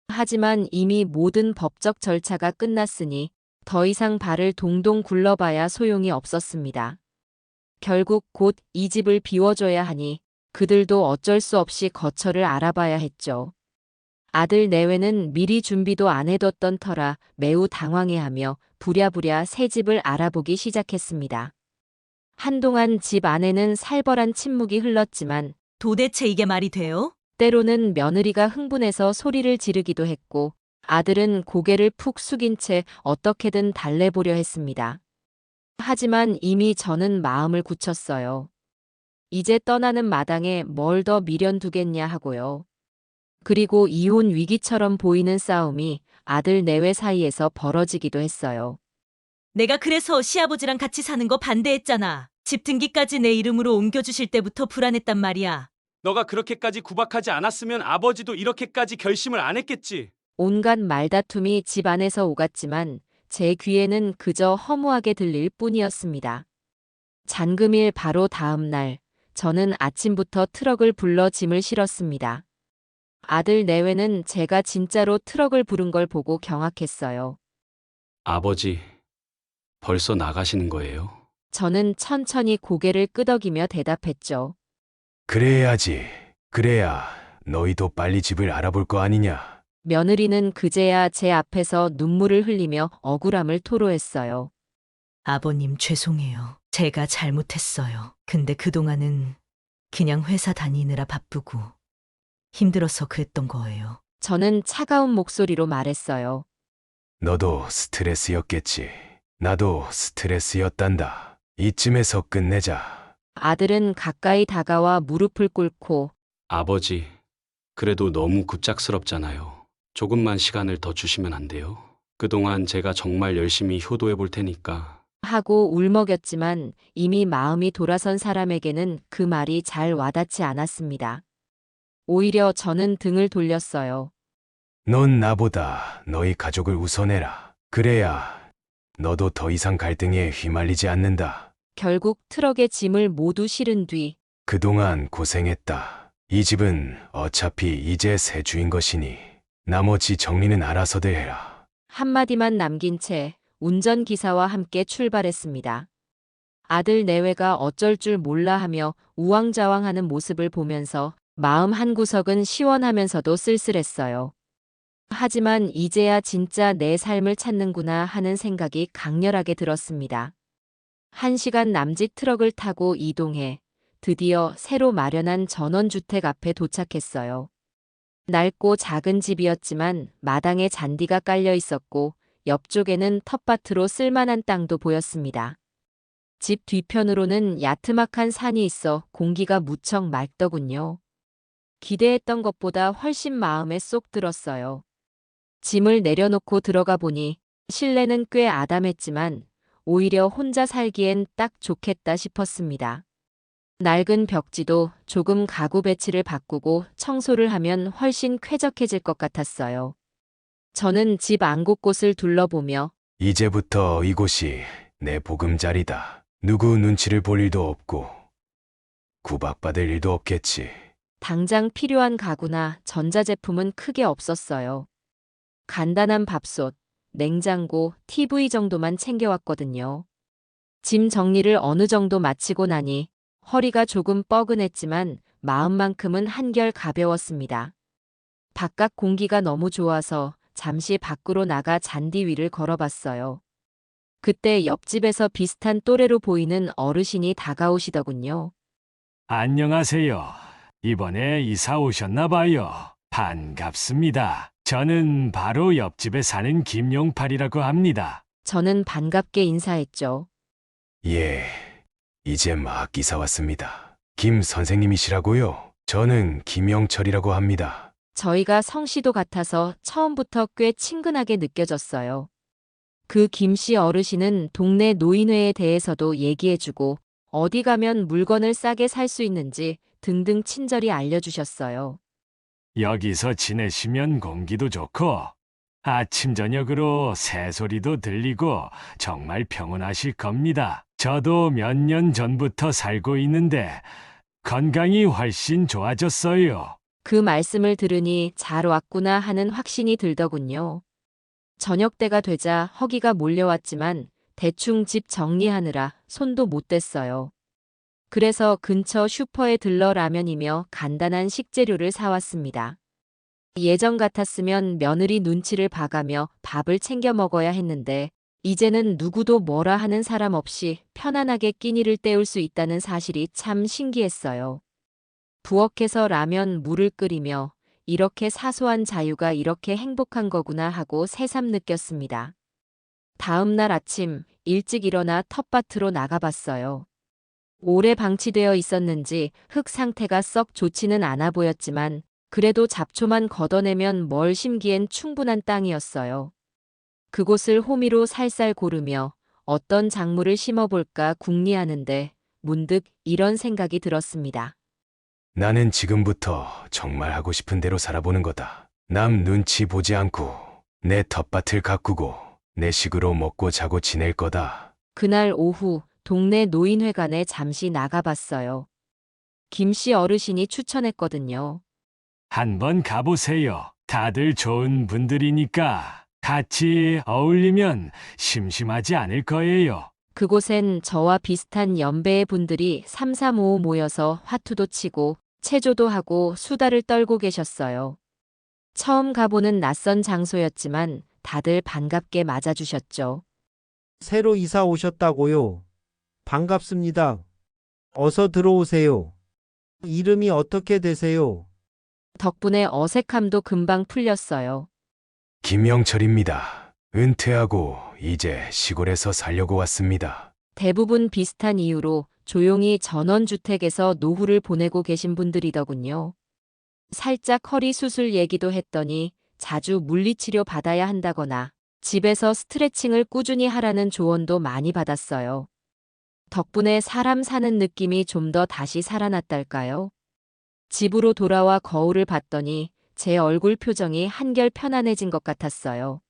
하지만 이미 모든 법적 절차가 끝났으니 더 이상 발을 동동 굴러봐야 소용이 없었습니다. 결국 곧 이 집을 비워줘야 하니 그들도 어쩔 수 없이 거처를 알아봐야 했죠. 아들 내외는 미리 준비도 안 해뒀던 터라 매우 당황해하며 부랴부랴 새 집을 알아보기 시작했습니다. 한동안 집 안에는 살벌한 침묵이 흘렀지만 도대체 이게 말이 돼요? 때로는 며느리가 흥분해서 소리를 지르기도 했고 아들은 고개를 푹 숙인 채 어떻게든 달래보려 했습니다. 하지만 이미 저는 마음을 굳혔어요. 이제 떠나는 마당에 뭘 더 미련두겠냐 하고요. 그리고 이혼 위기처럼 보이는 싸움이 아들 내외 사이에서 벌어지기도 했어요. 내가 그래서 시아버지랑 같이 사는 거 반대했잖아. 집 등기까지 내 이름으로 옮겨주실 때부터 불안했단 말이야. 너가 그렇게까지 구박하지 않았으면 아버지도 이렇게까지 결심을 안 했겠지. 온갖 말다툼이 집 안에서 오갔지만 제 귀에는 그저 허무하게 들릴 뿐이었습니다. 잔금일 바로 다음 날, 저는 아침부터 트럭을 불러 짐을 실었습니다. 아들 내외는 제가 진짜로 트럭을 부른 걸 보고 경악했어요. 아버지, 벌써 나가시는 거예요? 저는 천천히 고개를 끄덕이며 대답했죠. 그래야지. 그래야 너희도 빨리 집을 알아볼 거 아니냐. 며느리는 그제야 제 앞에서 눈물을 흘리며 억울함을 토로했어요. 아버님 죄송해요. 제가 잘못했어요. 근데 그동안은 그냥 회사 다니느라 바쁘고 힘들어서 그랬던 거예요. 저는 차가운 목소리로 말했어요. 너도 스트레스였겠지. 나도 스트레스였단다. 이쯤에서 끝내자. 아들은 가까이 다가와 무릎을 꿇고 아버지, 그래도 너무 급작스럽잖아요. 조금만 시간을 더 주시면 안 돼요? 그동안 제가 정말 열심히 효도해 볼 테니까. 하고 울먹였지만 이미 마음이 돌아선 사람에게는 그 말이 잘 와닿지 않았습니다. 오히려 저는 등을 돌렸어요. 넌 나보다 너희 가족을 우선해라. 그래야 너도 더 이상 갈등에 휘말리지 않는다. 결국 트럭에 짐을 모두 실은 뒤 그동안 고생했다. 이 집은 어차피 이제 새 주인 것이니 나머지 정리는 알아서들 해라. 한마디만 남긴 채 운전기사와 함께 출발했습니다. 아들 내외가 어쩔 줄 몰라 하며 우왕좌왕하는 모습을 보면서 마음 한구석은 시원하면서도 쓸쓸했어요. 하지만 이제야 진짜 내 삶을 찾는구나 하는 생각이 강렬하게 들었습니다. 1시간 남짓 트럭을 타고 이동해 드디어 새로 마련한 전원주택 앞에 도착했어요. 낡고 작은 집이었지만 마당에 잔디가 깔려 있었고 옆쪽에는 텃밭으로 쓸만한 땅도 보였습니다. 집 뒤편으로는 야트막한 산이 있어 공기가 무척 맑더군요. 기대했던 것보다 훨씬 마음에 쏙 들었어요. 짐을 내려놓고 들어가 보니 실내는 꽤 아담했지만 오히려 혼자 살기엔 딱 좋겠다 싶었습니다. 낡은 벽지도 조금 가구 배치를 바꾸고 청소를 하면 훨씬 쾌적해질 것 같았어요. 저는 집 안 곳곳을 둘러보며 이제부터 이곳이 내 보금자리다. 누구 눈치를 볼 일도 없고 구박받을 일도 없겠지. 당장 필요한 가구나 전자제품은 크게 없었어요. 간단한 밥솥, 냉장고, TV 정도만 챙겨왔거든요. 짐 정리를 어느 정도 마치고 나니 허리가 조금 뻐근했지만 마음만큼은 한결 가벼웠습니다. 바깥 공기가 너무 좋아서 잠시 밖으로 나가 잔디 위를 걸어봤어요. 그때 옆집에서 비슷한 또래로 보이는 어르신이 다가오시더군요. 안녕하세요. 이번에 이사 오셨나 봐요. 반갑습니다. 저는 바로 옆집에 사는 김용팔이라고 합니다. 저는 반갑게 인사했죠. 예, 이제 막 이사 왔습니다. 김 선생님이시라고요? 저는 김영철이라고 합니다. 저희가 성씨도 같아서 처음부터 꽤 친근하게 느껴졌어요. 그 김씨 어르신은 동네 노인회에 대해서도 얘기해주고 어디 가면 물건을 싸게 살 수 있는지 등등 친절히 알려주셨어요. 여기서 지내시면 공기도 좋고 아침 저녁으로 새소리도 들리고 정말 평온하실 겁니다. 저도 몇 년 전부터 살고 있는데 건강이 훨씬 좋아졌어요. 그 말씀을 들으니 잘 왔구나 하는 확신이 들더군요. 저녁 때가 되자 허기가 몰려왔지만 대충 집 정리하느라 손도 못 댔어요. 그래서 근처 슈퍼에 들러 라면이며 간단한 식재료를 사왔습니다. 예전 같았으면 며느리 눈치를 봐가며 밥을 챙겨 먹어야 했는데 이제는 누구도 뭐라 하는 사람 없이 편안하게 끼니를 때울 수 있다는 사실이 참 신기했어요. 부엌에서 라면 물을 끓이며 이렇게 사소한 자유가 이렇게 행복한 거구나 하고 새삼 느꼈습니다. 다음 날 아침 일찍 일어나 텃밭으로 나가봤어요. 오래 방치되어 있었는지 흙 상태가 썩 좋지는 않아 보였지만 그래도 잡초만 걷어내면 뭘 심기엔 충분한 땅이었어요. 그곳을 호미로 살살 고르며 어떤 작물을 심어볼까 궁리하는데 문득 이런 생각이 들었습니다. 나는 지금부터 정말 하고 싶은 대로 살아보는 거다. 남 눈치 보지 않고 내 텃밭을 가꾸고 내 식으로 먹고 자고 지낼 거다. 그날 오후 동네 노인회관에 잠시 나가봤어요. 김씨 어르신이 추천했거든요. 한번 가보세요. 다들 좋은 분들이니까 같이 어울리면 심심하지 않을 거예요. 그곳엔 저와 비슷한 연배의 분들이 335 모여서 화투도 치고 체조도 하고 수다를 떨고 계셨어요. 처음 가보는 낯선 장소였지만 다들 반갑게 맞아주셨죠. 새로 이사 오셨다고요? 반갑습니다. 어서 들어오세요. 이름이 어떻게 되세요? 덕분에 어색함도 금방 풀렸어요. 김영철입니다. 은퇴하고 이제 시골에서 살려고 왔습니다. 대부분 비슷한 이유로 조용히 전원주택에서 노후를 보내고 계신 분들이더군요. 살짝 허리 수술 얘기도 했더니 자주 물리치료 받아야 한다거나 집에서 스트레칭을 꾸준히 하라는 조언도 많이 받았어요. 덕분에 사람 사는 느낌이 좀 더 다시 살아났달까요? 집으로 돌아와 거울을 봤더니 제 얼굴 표정이 한결 편안해진 것 같았어요.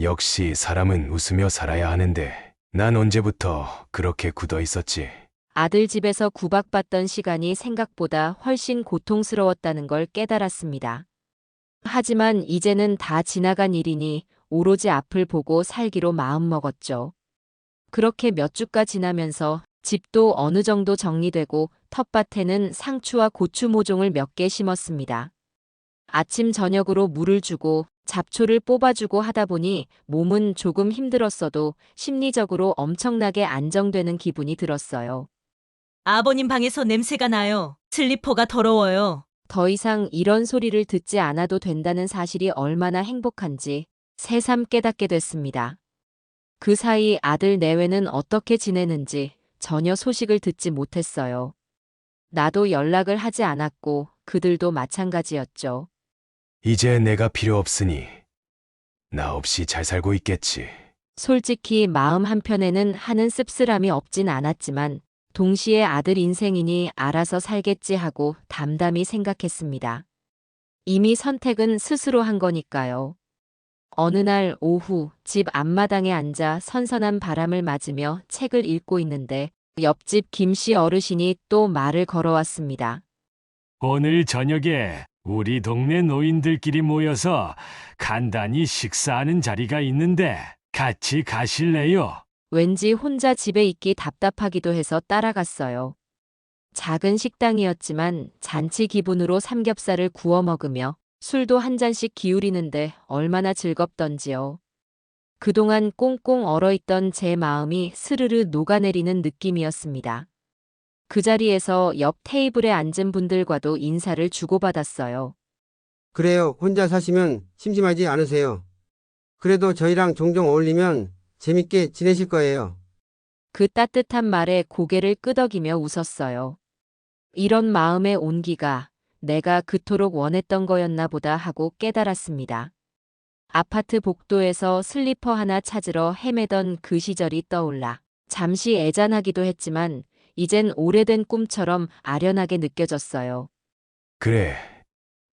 역시 사람은 웃으며 살아야 하는데 난 언제부터 그렇게 굳어 있었지. 아들 집에서 구박받던 시간이 생각보다 훨씬 고통스러웠다는 걸 깨달았습니다. 하지만 이제는 다 지나간 일이니 오로지 앞을 보고 살기로 마음먹었죠. 그렇게 몇 주가 지나면서 집도 어느 정도 정리되고 텃밭에는 상추와 고추 모종을 몇 개 심었습니다. 아침 저녁으로 물을 주고 잡초를 뽑아주고 하다 보니 몸은 조금 힘들었어도 심리적으로 엄청나게 안정되는 기분이 들었어요. 아버님 방에서 냄새가 나요. 슬리퍼가 더러워요. 더 이상 이런 소리를 듣지 않아도 된다는 사실이 얼마나 행복한지 새삼 깨닫게 됐습니다. 그 사이 아들 내외는 어떻게 지내는지 전혀 소식을 듣지 못했어요. 나도 연락을 하지 않았고 그들도 마찬가지였죠. 이제 내가 필요 없으니 나 없이 잘 살고 있겠지. 솔직히 마음 한편에는 하는 씁쓸함이 없진 않았지만 동시에 아들 인생이니 알아서 살겠지 하고 담담히 생각했습니다. 이미 선택은 스스로 한 거니까요. 어느 날 오후 집 앞마당에 앉아 선선한 바람을 맞으며 책을 읽고 있는데 옆집 김씨 어르신이 또 말을 걸어왔습니다. 오늘 저녁에 우리 동네 노인들끼리 모여서 간단히 식사하는 자리가 있는데 같이 가실래요? 왠지 혼자 집에 있기 답답하기도 해서 따라갔어요. 작은 식당이었지만 잔치 기분으로 삼겹살을 구워 먹으며 술도 한 잔씩 기울이는데 얼마나 즐겁던지요. 그동안 꽁꽁 얼어있던 제 마음이 스르르 녹아내리는 느낌이었습니다. 그 자리에서 옆 테이블에 앉은 분들과도 인사를 주고받았어요. 그래요. 혼자 사시면 심심하지 않으세요. 그래도 저희랑 종종 어울리면 재밌게 지내실 거예요. 그 따뜻한 말에 고개를 끄덕이며 웃었어요. 이런 마음의 온기가 내가 그토록 원했던 거였나 보다 하고 깨달았습니다. 아파트 복도에서 슬리퍼 하나 찾으러 헤매던 그 시절이 떠올라 잠시 애잔하기도 했지만 이젠 오래된 꿈처럼 아련하게 느껴졌어요. 그래.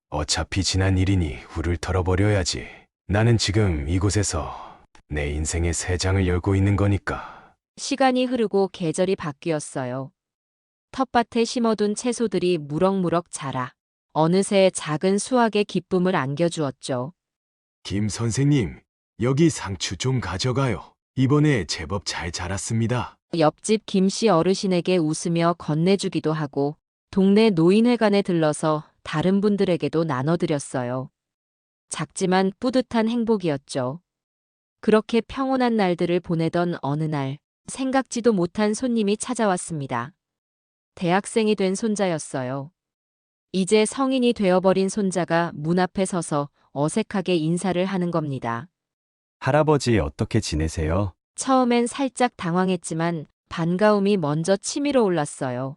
어차피 지난 일이니 후를 털어버려야지. 나는 지금 이곳에서 내 인생의 새 장을 열고 있는 거니까. 시간이 흐르고 계절이 바뀌었어요. 텃밭에 심어둔 채소들이 무럭무럭 자라 어느새 작은 수확에 기쁨을 안겨주었죠. 김 선생님, 여기 상추 좀 가져가요. 이번에 제법 잘 자랐습니다. 옆집 김씨 어르신에게 웃으며 건네주기도 하고 동네 노인회관에 들러서 다른 분들에게도 나눠드렸어요. 작지만 뿌듯한 행복이었죠. 그렇게 평온한 날들을 보내던 어느 날 생각지도 못한 손님이 찾아왔습니다. 대학생이 된 손자였어요. 이제 성인이 되어버린 손자가 문 앞에 서서 어색하게 인사를 하는 겁니다. 할아버지 어떻게 지내세요? 처음엔 살짝 당황했지만 반가움이 먼저 치밀어 올랐어요.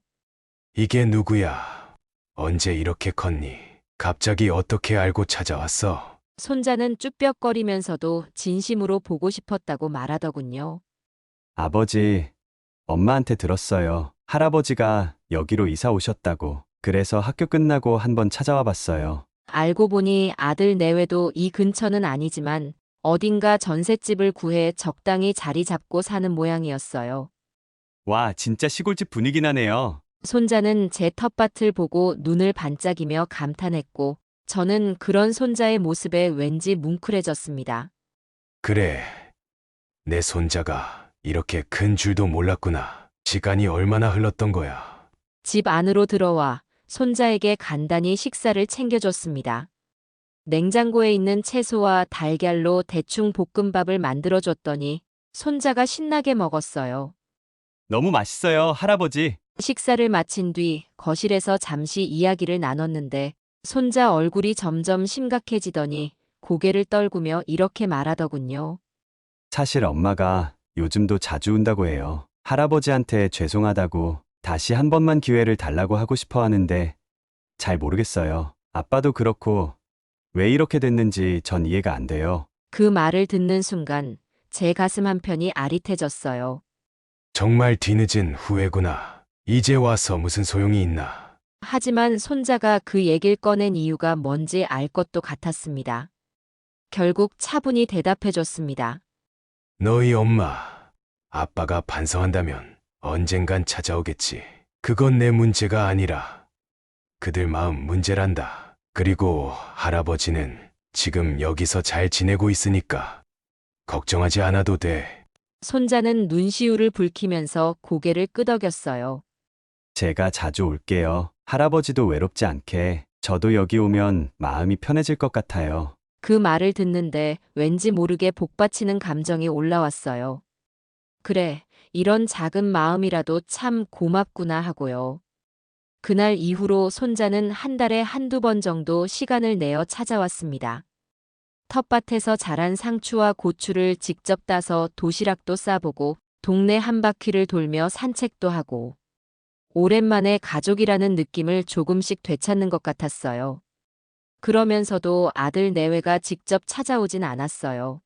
이게 누구야? 언제 이렇게 컸니? 갑자기 어떻게 알고 찾아왔어? 손자는 쭈뼛거리면서도 진심으로 보고 싶었다고 말하더군요. 아버지, 엄마한테 들었어요. 할아버지가 여기로 이사 오셨다고. 그래서 학교 끝나고 한번 찾아와 봤어요. 알고 보니 아들 내외도 이 근처는 아니지만 어딘가 전셋집을 구해 적당히 자리 잡고 사는 모양이었어요. 와, 진짜 시골집 분위기 나네요. 손자는 제 텃밭을 보고 눈을 반짝이며 감탄했고 저는 그런 손자의 모습에 왠지 뭉클해졌습니다. 그래. 내 손자가 이렇게 큰 줄도 몰랐구나. 시간이 얼마나 흘렀던 거야. 집 안으로 들어와 손자에게 간단히 식사를 챙겨줬습니다. 냉장고에 있는 채소와 달걀로 대충 볶음밥을 만들어줬더니 손자가 신나게 먹었어요. 너무 맛있어요, 할아버지. 식사를 마친 뒤 거실에서 잠시 이야기를 나눴는데 손자 얼굴이 점점 심각해지더니 고개를 떨구며 이렇게 말하더군요. 사실 엄마가 요즘도 자주 운다고 해요. 할아버지한테 죄송하다고 다시 한 번만 기회를 달라고 하고 싶어 하는데 잘 모르겠어요. 아빠도 그렇고 왜 이렇게 됐는지 전 이해가 안 돼요. 그 말을 듣는 순간 제 가슴 한편이 아릿해졌어요. 정말 뒤늦은 후회구나. 이제 와서 무슨 소용이 있나. 하지만 손자가 그 얘기를 꺼낸 이유가 뭔지 알 것도 같았습니다. 결국 차분히 대답해줬습니다. 너희 엄마, 아빠가 반성한다면 언젠간 찾아오겠지. 그건 내 문제가 아니라 그들 마음 문제란다. 그리고 할아버지는 지금 여기서 잘 지내고 있으니까 걱정하지 않아도 돼. 손자는 눈시울을 붉히면서 고개를 끄덕였어요. 제가 자주 올게요. 할아버지도 외롭지 않게. 저도 여기 오면 마음이 편해질 것 같아요. 그 말을 듣는데 왠지 모르게 복받치는 감정이 올라왔어요. 그래, 이런 작은 마음이라도 참 고맙구나 하고요. 그날 이후로 손자는 한 달에 한두 번 정도 시간을 내어 찾아왔습니다. 텃밭에서 자란 상추와 고추를 직접 따서 도시락도 싸보고 동네 한 바퀴를 돌며 산책도 하고 오랜만에 가족이라는 느낌을 조금씩 되찾는 것 같았어요. 그러면서도 아들 내외가 직접 찾아오진 않았어요.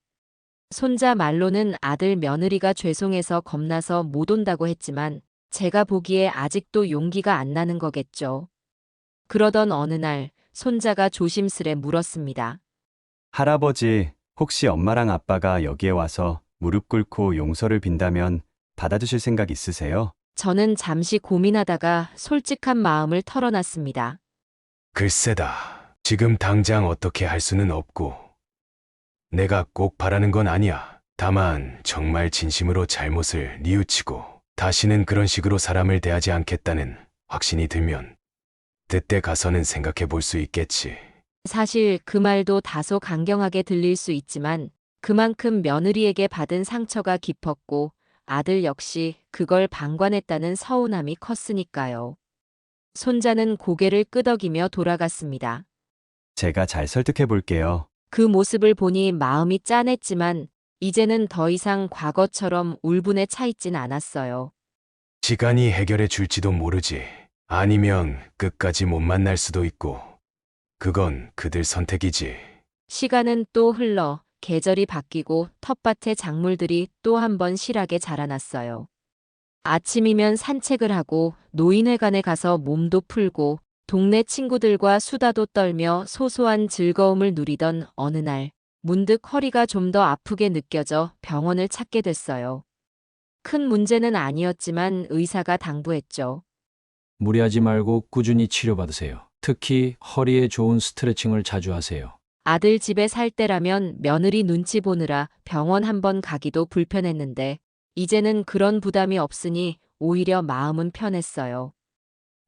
손자 말로는 아들 며느리가 죄송해서 겁나서 못 온다고 했지만 제가 보기에 아직도 용기가 안 나는 거겠죠. 그러던 어느 날 손자가 조심스레 물었습니다. 할아버지, 혹시 엄마랑 아빠가 여기에 와서 무릎 꿇고 용서를 빈다면 받아주실 생각 있으세요? 저는 잠시 고민하다가 솔직한 마음을 털어놨습니다. 글쎄다. 지금 당장 어떻게 할 수는 없고. 내가 꼭 바라는 건 아니야. 다만 정말 진심으로 잘못을 뉘우치고 다시는 그런 식으로 사람을 대하지 않겠다는 확신이 들면 그때 가서는 생각해 볼 수 있겠지. 사실 그 말도 다소 강경하게 들릴 수 있지만 그만큼 며느리에게 받은 상처가 깊었고 아들 역시 그걸 방관했다는 서운함이 컸으니까요. 손자는 고개를 끄덕이며 돌아갔습니다. 제가 잘 설득해 볼게요. 그 모습을 보니 마음이 짠했지만 이제는 더 이상 과거처럼 울분에 차 있진 않았어요. 시간이 해결해 줄지도 모르지. 아니면 끝까지 못 만날 수도 있고. 그건 그들 선택이지. 시간은 또 흘러 계절이 바뀌고 텃밭의 작물들이 또 한 번 실하게 자라났어요. 아침이면 산책을 하고 노인회관에 가서 몸도 풀고 동네 친구들과 수다도 떨며 소소한 즐거움을 누리던 어느 날 문득 허리가 좀 더 아프게 느껴져 병원을 찾게 됐어요. 큰 문제는 아니었지만 의사가 당부했죠. 무리하지 말고 꾸준히 치료받으세요. 특히 허리에 좋은 스트레칭을 자주 하세요. 아들 집에 살 때라면 며느리 눈치 보느라 병원 한 번 가기도 불편했는데 이제는 그런 부담이 없으니 오히려 마음은 편했어요.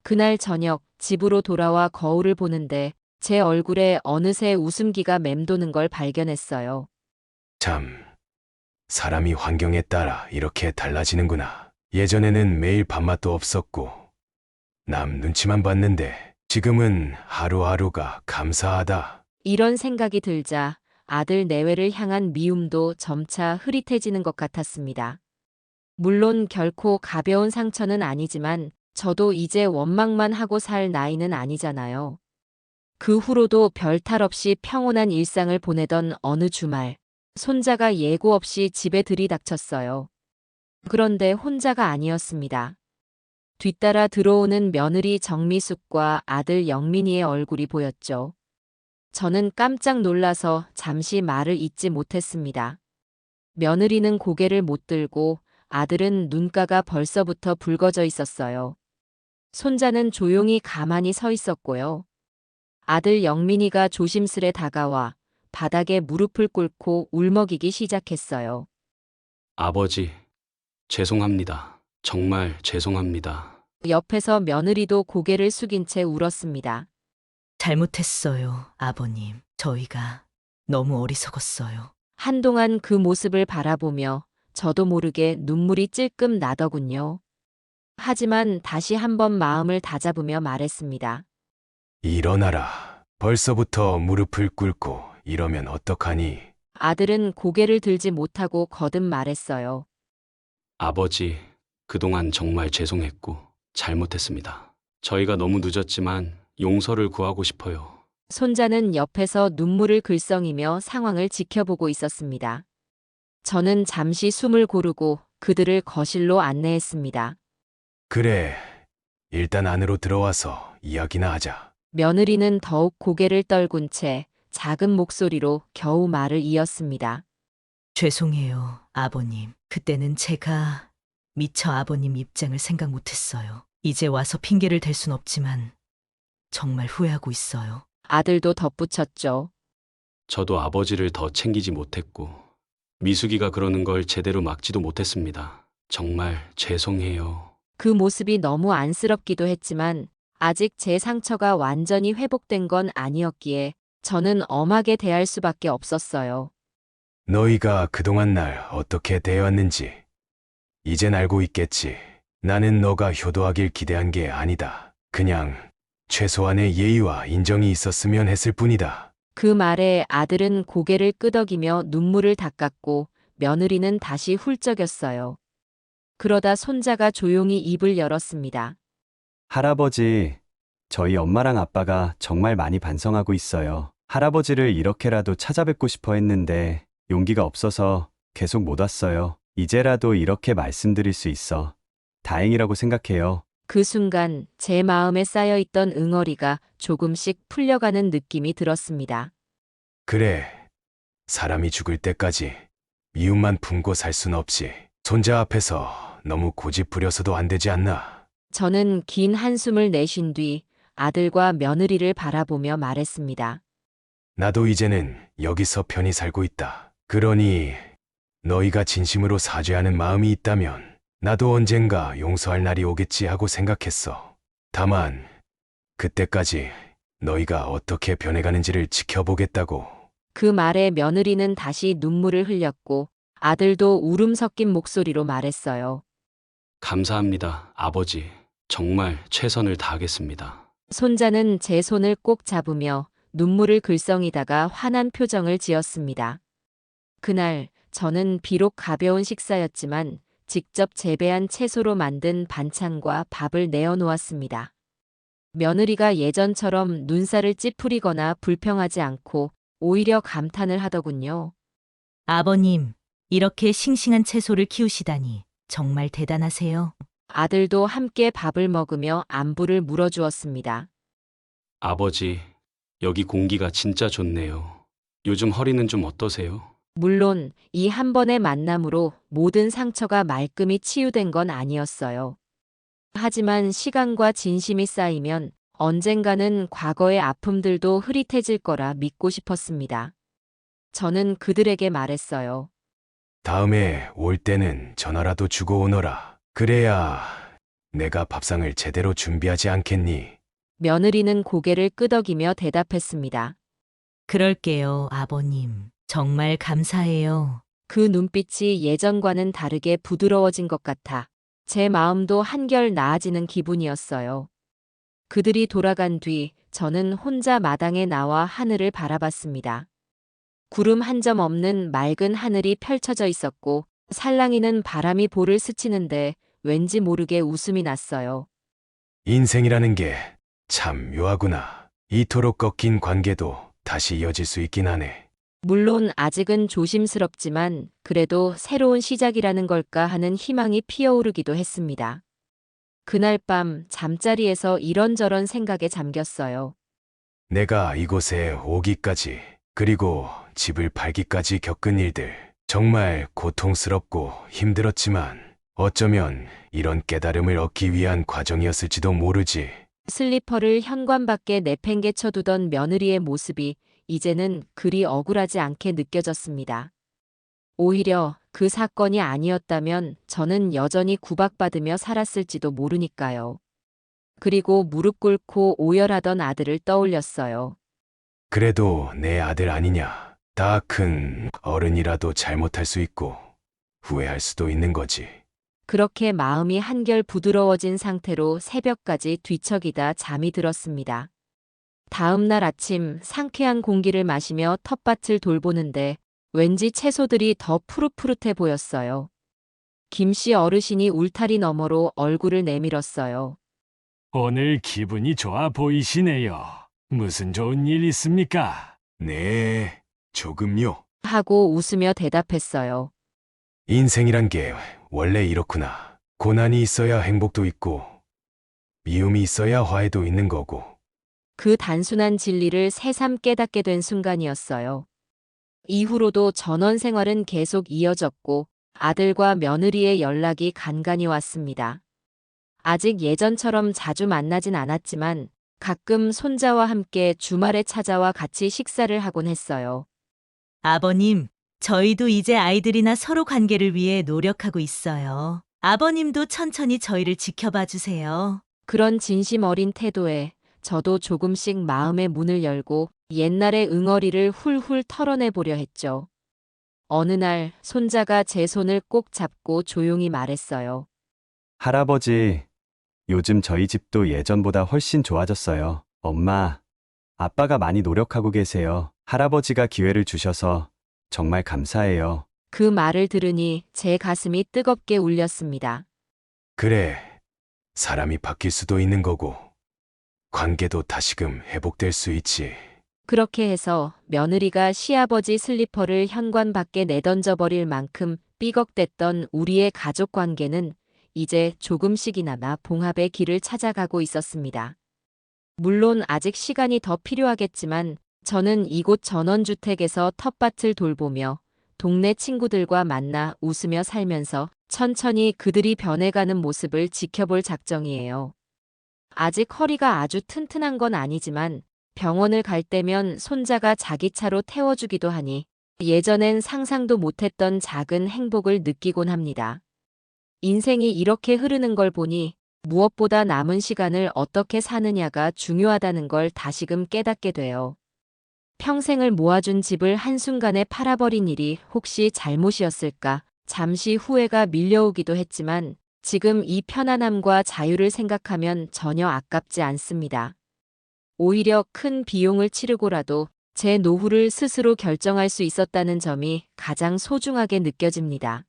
그날 저녁 집으로 돌아와 거울을 보는데 제 얼굴에 어느새 웃음기가 맴도는 걸 발견했어요. 참, 사람이 환경에 따라 이렇게 달라지는구나. 예전에는 매일 밥맛도 없었고 남 눈치만 봤는데 지금은 하루하루가 감사하다. 이런 생각이 들자 아들 내외를 향한 미움도 점차 흐릿해지는 것 같았습니다. 물론 결코 가벼운 상처는 아니지만 저도 이제 원망만 하고 살 나이는 아니잖아요. 그 후로도 별탈 없이 평온한 일상을 보내던 어느 주말, 손자가 예고 없이 집에 들이닥쳤어요. 그런데 혼자가 아니었습니다. 뒤따라 들어오는 며느리 정미숙과 아들 영민이의 얼굴이 보였죠. 저는 깜짝 놀라서 잠시 말을 잇지 못했습니다. 며느리는 고개를 못 들고 아들은 눈가가 벌써부터 붉어져 있었어요. 손자는 조용히 가만히 서 있었고요. 아들 영민이가 조심스레 다가와 바닥에 무릎을 꿇고 울먹이기 시작했어요. 아버지, 죄송합니다. 정말 죄송합니다. 옆에서 며느리도 고개를 숙인 채 울었습니다. 잘못했어요, 아버님. 저희가 너무 어리석었어요. 한동안 그 모습을 바라보며 저도 모르게 눈물이 찔끔 나더군요. 하지만 다시 한번 마음을 다잡으며 말했습니다. 일어나라. 벌써부터 무릎을 꿇고 이러면 어떡하니? 아들은 고개를 들지 못하고 거듭 말했어요. 아버지, 그동안 정말 죄송했고 잘못했습니다. 저희가 너무 늦었지만 용서를 구하고 싶어요. 손자는 옆에서 눈물을 글썽이며 상황을 지켜보고 있었습니다. 저는 잠시 숨을 고르고 그들을 거실로 안내했습니다. 그래. 일단 안으로 들어와서 이야기나 하자. 며느리는 더욱 고개를 떨군 채 작은 목소리로 겨우 말을 이었습니다. 죄송해요, 아버님. 그때는 제가 미처 아버님 입장을 생각 못했어요. 이제 와서 핑계를 댈 순 없지만 정말 후회하고 있어요. 아들도 덧붙였죠. 저도 아버지를 더 챙기지 못했고 미숙이가 그러는 걸 제대로 막지도 못했습니다. 정말 죄송해요. 그 모습이 너무 안쓰럽기도 했지만 아직 제 상처가 완전히 회복된 건 아니었기에 저는 엄하게 대할 수밖에 없었어요. 너희가 그동안 날 어떻게 대해왔는지 이젠 알고 있겠지. 나는 너가 효도하길 기대한 게 아니다. 그냥 최소한의 예의와 인정이 있었으면 했을 뿐이다. 그 말에 아들은 고개를 끄덕이며 눈물을 닦았고 며느리는 다시 훌쩍였어요. 그러다 손자가 조용히 입을 열었습니다. 할아버지, 저희 엄마랑 아빠가 정말 많이 반성하고 있어요. 할아버지를 이렇게라도 찾아뵙고 싶어 했는데 용기가 없어서 계속 못 왔어요. 이제라도 이렇게 말씀드릴 수 있어 다행이라고 생각해요. 그 순간 제 마음에 쌓여있던 응어리가 조금씩 풀려가는 느낌이 들었습니다. 그래. 사람이 죽을 때까지 미움만 품고 살 순 없지. 손자 앞에서 너무 고집 부려서도 안 되지 않나. 저는 긴 한숨을 내쉰 뒤 아들과 며느리를 바라보며 말했습니다. 나도 이제는 여기서 편히 살고 있다. 그러니 너희가 진심으로 사죄하는 마음이 있다면 나도 언젠가 용서할 날이 오겠지 하고 생각했어. 다만 그때까지 너희가 어떻게 변해가는지를 지켜보겠다고. 그 말에 며느리는 다시 눈물을 흘렸고 아들도 울음 섞인 목소리로 말했어요. 감사합니다, 아버지. 정말 최선을 다하겠습니다. 손자는 제 손을 꼭 잡으며 눈물을 글썽이다가 화난 표정을 지었습니다. 그날 저는 비록 가벼운 식사였지만 직접 재배한 채소로 만든 반찬과 밥을 내어놓았습니다. 며느리가 예전처럼 눈살을 찌푸리거나 불평하지 않고 오히려 감탄을 하더군요. 아버님, 이렇게 싱싱한 채소를 키우시다니 정말 대단하세요. 아들도 함께 밥을 먹으며 안부를 물어주었습니다. 아버지, 여기 공기가 진짜 좋네요. 요즘 허리는 좀 어떠세요? 물론 이 한 번의 만남으로 모든 상처가 말끔히 치유된 건 아니었어요. 하지만 시간과 진심이 쌓이면 언젠가는 과거의 아픔들도 흐릿해질 거라 믿고 싶었습니다. 저는 그들에게 말했어요. 다음에 올 때는 전화라도 주고 오너라. 그래야 내가 밥상을 제대로 준비하지 않겠니? 며느리는 고개를 끄덕이며 대답했습니다. 그럴게요, 아버님. 정말 감사해요. 그 눈빛이 예전과는 다르게 부드러워진 것 같아 제 마음도 한결 나아지는 기분이었어요. 그들이 돌아간 뒤 저는 혼자 마당에 나와 하늘을 바라봤습니다. 구름 한 점 없는 맑은 하늘이 펼쳐져 있었고 살랑이는 바람이 볼을 스치는데 왠지 모르게 웃음이 났어요. 인생이라는 게 참 묘하구나. 이토록 꺾인 관계도 다시 이어질 수 있긴 하네. 물론 아직은 조심스럽지만 그래도 새로운 시작이라는 걸까 하는 희망이 피어오르기도 했습니다. 그날 밤 잠자리에서 이런저런 생각에 잠겼어요. 내가 이곳에 오기까지, 그리고 집을 팔기까지 겪은 일들, 정말 고통스럽고 힘들었지만 어쩌면 이런 깨달음을 얻기 위한 과정이었을지도 모르지. 슬리퍼를 현관밖에 내팽개쳐두던 며느리의 모습이 이제는 그리 억울하지 않게 느껴졌습니다. 오히려 그 사건이 아니었다면 저는 여전히 구박받으며 살았을지도 모르니까요. 그리고 무릎 꿇고 오열하던 아들을 떠올렸어요. 그래도 내 아들 아니냐. 다 큰 어른이라도 잘못할 수 있고 후회할 수도 있는 거지. 그렇게 마음이 한결 부드러워진 상태로 새벽까지 뒤척이다 잠이 들었습니다. 다음 날 아침 상쾌한 공기를 마시며 텃밭을 돌보는데 왠지 채소들이 더 푸릇푸릇해 보였어요. 김씨 어르신이 울타리 너머로 얼굴을 내밀었어요. 오늘 기분이 좋아 보이시네요. 무슨 좋은 일 있습니까? 네, 조금요. 하고 웃으며 대답했어요. 인생이란 게 원래 이렇구나. 고난이 있어야 행복도 있고, 미움이 있어야 화해도 있는 거고. 그 단순한 진리를 새삼 깨닫게 된 순간이었어요. 이후로도 전원 생활은 계속 이어졌고 아들과 며느리의 연락이 간간히 왔습니다. 아직 예전처럼 자주 만나진 않았지만 가끔 손자와 함께 주말에 찾아와 같이 식사를 하곤 했어요. 아버님, 저희도 이제 아이들이나 서로 관계를 위해 노력하고 있어요. 아버님도 천천히 저희를 지켜봐 주세요. 그런 진심 어린 태도에 저도 조금씩 마음의 문을 열고 옛날의 응어리를 훌훌 털어내보려 했죠. 어느 날 손자가 제 손을 꼭 잡고 조용히 말했어요. 할아버지, 요즘 저희 집도 예전보다 훨씬 좋아졌어요. 엄마, 아빠가 많이 노력하고 계세요. 할아버지가 기회를 주셔서 정말 감사해요. 그 말을 들으니 제 가슴이 뜨겁게 울렸습니다. 그래, 사람이 바뀔 수도 있는 거고, 관계도 다시금 회복될 수 있지. 그렇게 해서 며느리가 시아버지 슬리퍼를 현관 밖에 내던져 버릴 만큼 삐걱댔던 우리의 가족 관계는 이제 조금씩이나마 봉합의 길을 찾아가고 있었습니다. 물론 아직 시간이 더 필요하겠지만 저는 이곳 전원주택에서 텃밭을 돌보며 동네 친구들과 만나 웃으며 살면서 천천히 그들이 변해가는 모습을 지켜볼 작정이에요. 아직 허리가 아주 튼튼한 건 아니지만 병원을 갈 때면 손자가 자기 차로 태워주기도 하니 예전엔 상상도 못했던 작은 행복을 느끼곤 합니다. 인생이 이렇게 흐르는 걸 보니 무엇보다 남은 시간을 어떻게 사느냐가 중요하다는 걸 다시금 깨닫게 돼요. 평생을 모아준 집을 한순간에 팔아버린 일이 혹시 잘못이었을까? 잠시 후회가 밀려오기도 했지만 지금 이 편안함과 자유를 생각하면 전혀 아깝지 않습니다. 오히려 큰 비용을 치르고라도 제 노후를 스스로 결정할 수 있었다는 점이 가장 소중하게 느껴집니다.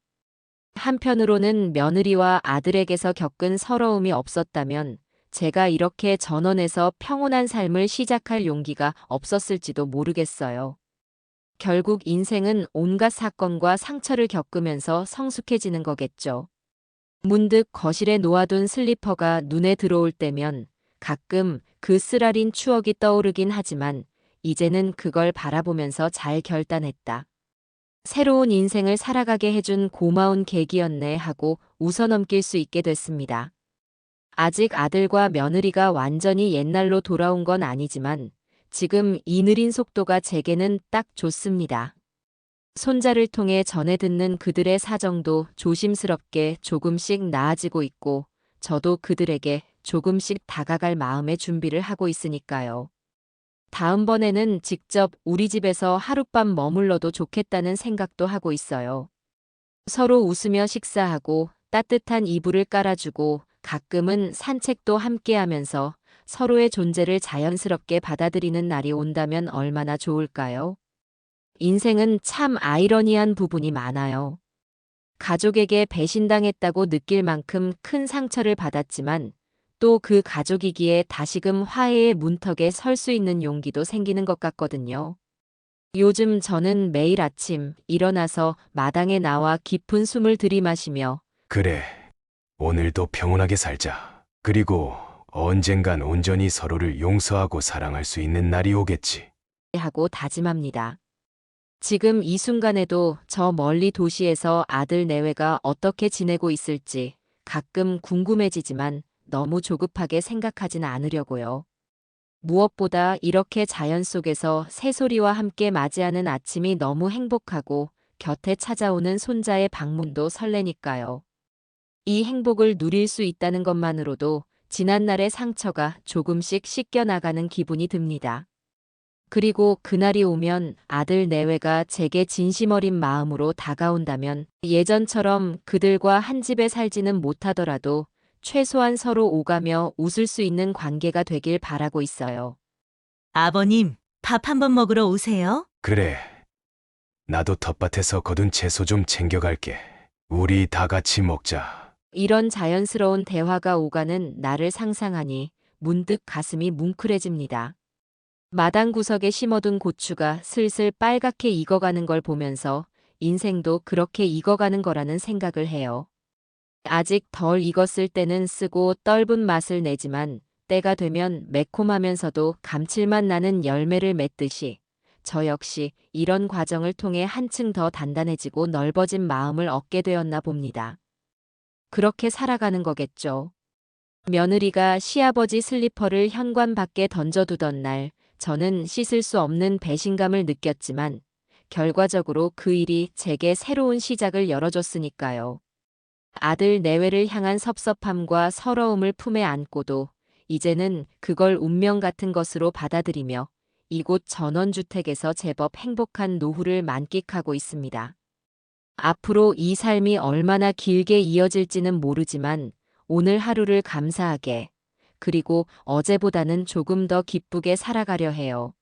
한편으로는 며느리와 아들에게서 겪은 서러움이 없었다면 제가 이렇게 전원에서 평온한 삶을 시작할 용기가 없었을지도 모르겠어요. 결국 인생은 온갖 사건과 상처를 겪으면서 성숙해지는 거겠죠. 문득 거실에 놓아둔 슬리퍼가 눈에 들어올 때면 가끔 그 쓰라린 추억이 떠오르긴 하지만 이제는 그걸 바라보면서 잘 결단했다. 새로운 인생을 살아가게 해준 고마운 계기였네 하고 웃어넘길 수 있게 됐습니다. 아직 아들과 며느리가 완전히 옛날로 돌아온 건 아니지만 지금 이 느린 속도가 제게는 딱 좋습니다. 손자를 통해 전해 듣는 그들의 사정도 조심스럽게 조금씩 나아지고 있고 저도 그들에게 조금씩 다가갈 마음의 준비를 하고 있으니까요. 다음번에는 직접 우리 집에서 하룻밤 머물러도 좋겠다는 생각도 하고 있어요. 서로 웃으며 식사하고 따뜻한 이불을 깔아주고 가끔은 산책도 함께하면서 서로의 존재를 자연스럽게 받아들이는 날이 온다면 얼마나 좋을까요? 인생은 참 아이러니한 부분이 많아요. 가족에게 배신당했다고 느낄 만큼 큰 상처를 받았지만 또 그 가족이기에 다시금 화해의 문턱에 설 수 있는 용기도 생기는 것 같거든요. 요즘 저는 매일 아침 일어나서 마당에 나와 깊은 숨을 들이마시며 그래, 오늘도 평온하게 살자. 그리고 언젠간 온전히 서로를 용서하고 사랑할 수 있는 날이 오겠지. 하고 다짐합니다. 지금 이 순간에도 저 멀리 도시에서 아들 내외가 어떻게 지내고 있을지 가끔 궁금해지지만 너무 조급하게 생각하진 않으려고요. 무엇보다 이렇게 자연 속에서 새소리와 함께 맞이하는 아침이 너무 행복하고 곁에 찾아오는 손자의 방문도 설레니까요. 이 행복을 누릴 수 있다는 것만으로도 지난날의 상처가 조금씩 씻겨나가는 기분이 듭니다. 그리고 그날이 오면 아들 내외가 제게 진심 어린 마음으로 다가온다면 예전처럼 그들과 한 집에 살지는 못하더라도 최소한 서로 오가며 웃을 수 있는 관계가 되길 바라고 있어요. 아버님, 밥 한번 먹으러 오세요. 그래, 나도 텃밭에서 거둔 채소 좀 챙겨갈게. 우리 다 같이 먹자. 이런 자연스러운 대화가 오가는 나를 상상하니 문득 가슴이 뭉클해집니다. 마당 구석에 심어둔 고추가 슬슬 빨갛게 익어가는 걸 보면서 인생도 그렇게 익어가는 거라는 생각을 해요. 아직 덜 익었을 때는 쓰고 떫은 맛을 내지만 때가 되면 매콤하면서도 감칠맛 나는 열매를 맺듯이 저 역시 이런 과정을 통해 한층 더 단단해지고 넓어진 마음을 얻게 되었나 봅니다. 그렇게 살아가는 거겠죠. 며느리가 시아버지 슬리퍼를 현관 밖에 던져두던 날 저는 씻을 수 없는 배신감을 느꼈지만 결과적으로 그 일이 제게 새로운 시작을 열어줬으니까요. 아들 내외를 향한 섭섭함과 서러움을 품에 안고도 이제는 그걸 운명 같은 것으로 받아들이며 이곳 전원주택에서 제법 행복한 노후를 만끽하고 있습니다. 앞으로 이 삶이 얼마나 길게 이어질지는 모르지만 오늘 하루를 감사하게, 그리고 어제보다는 조금 더 기쁘게 살아가려 해요.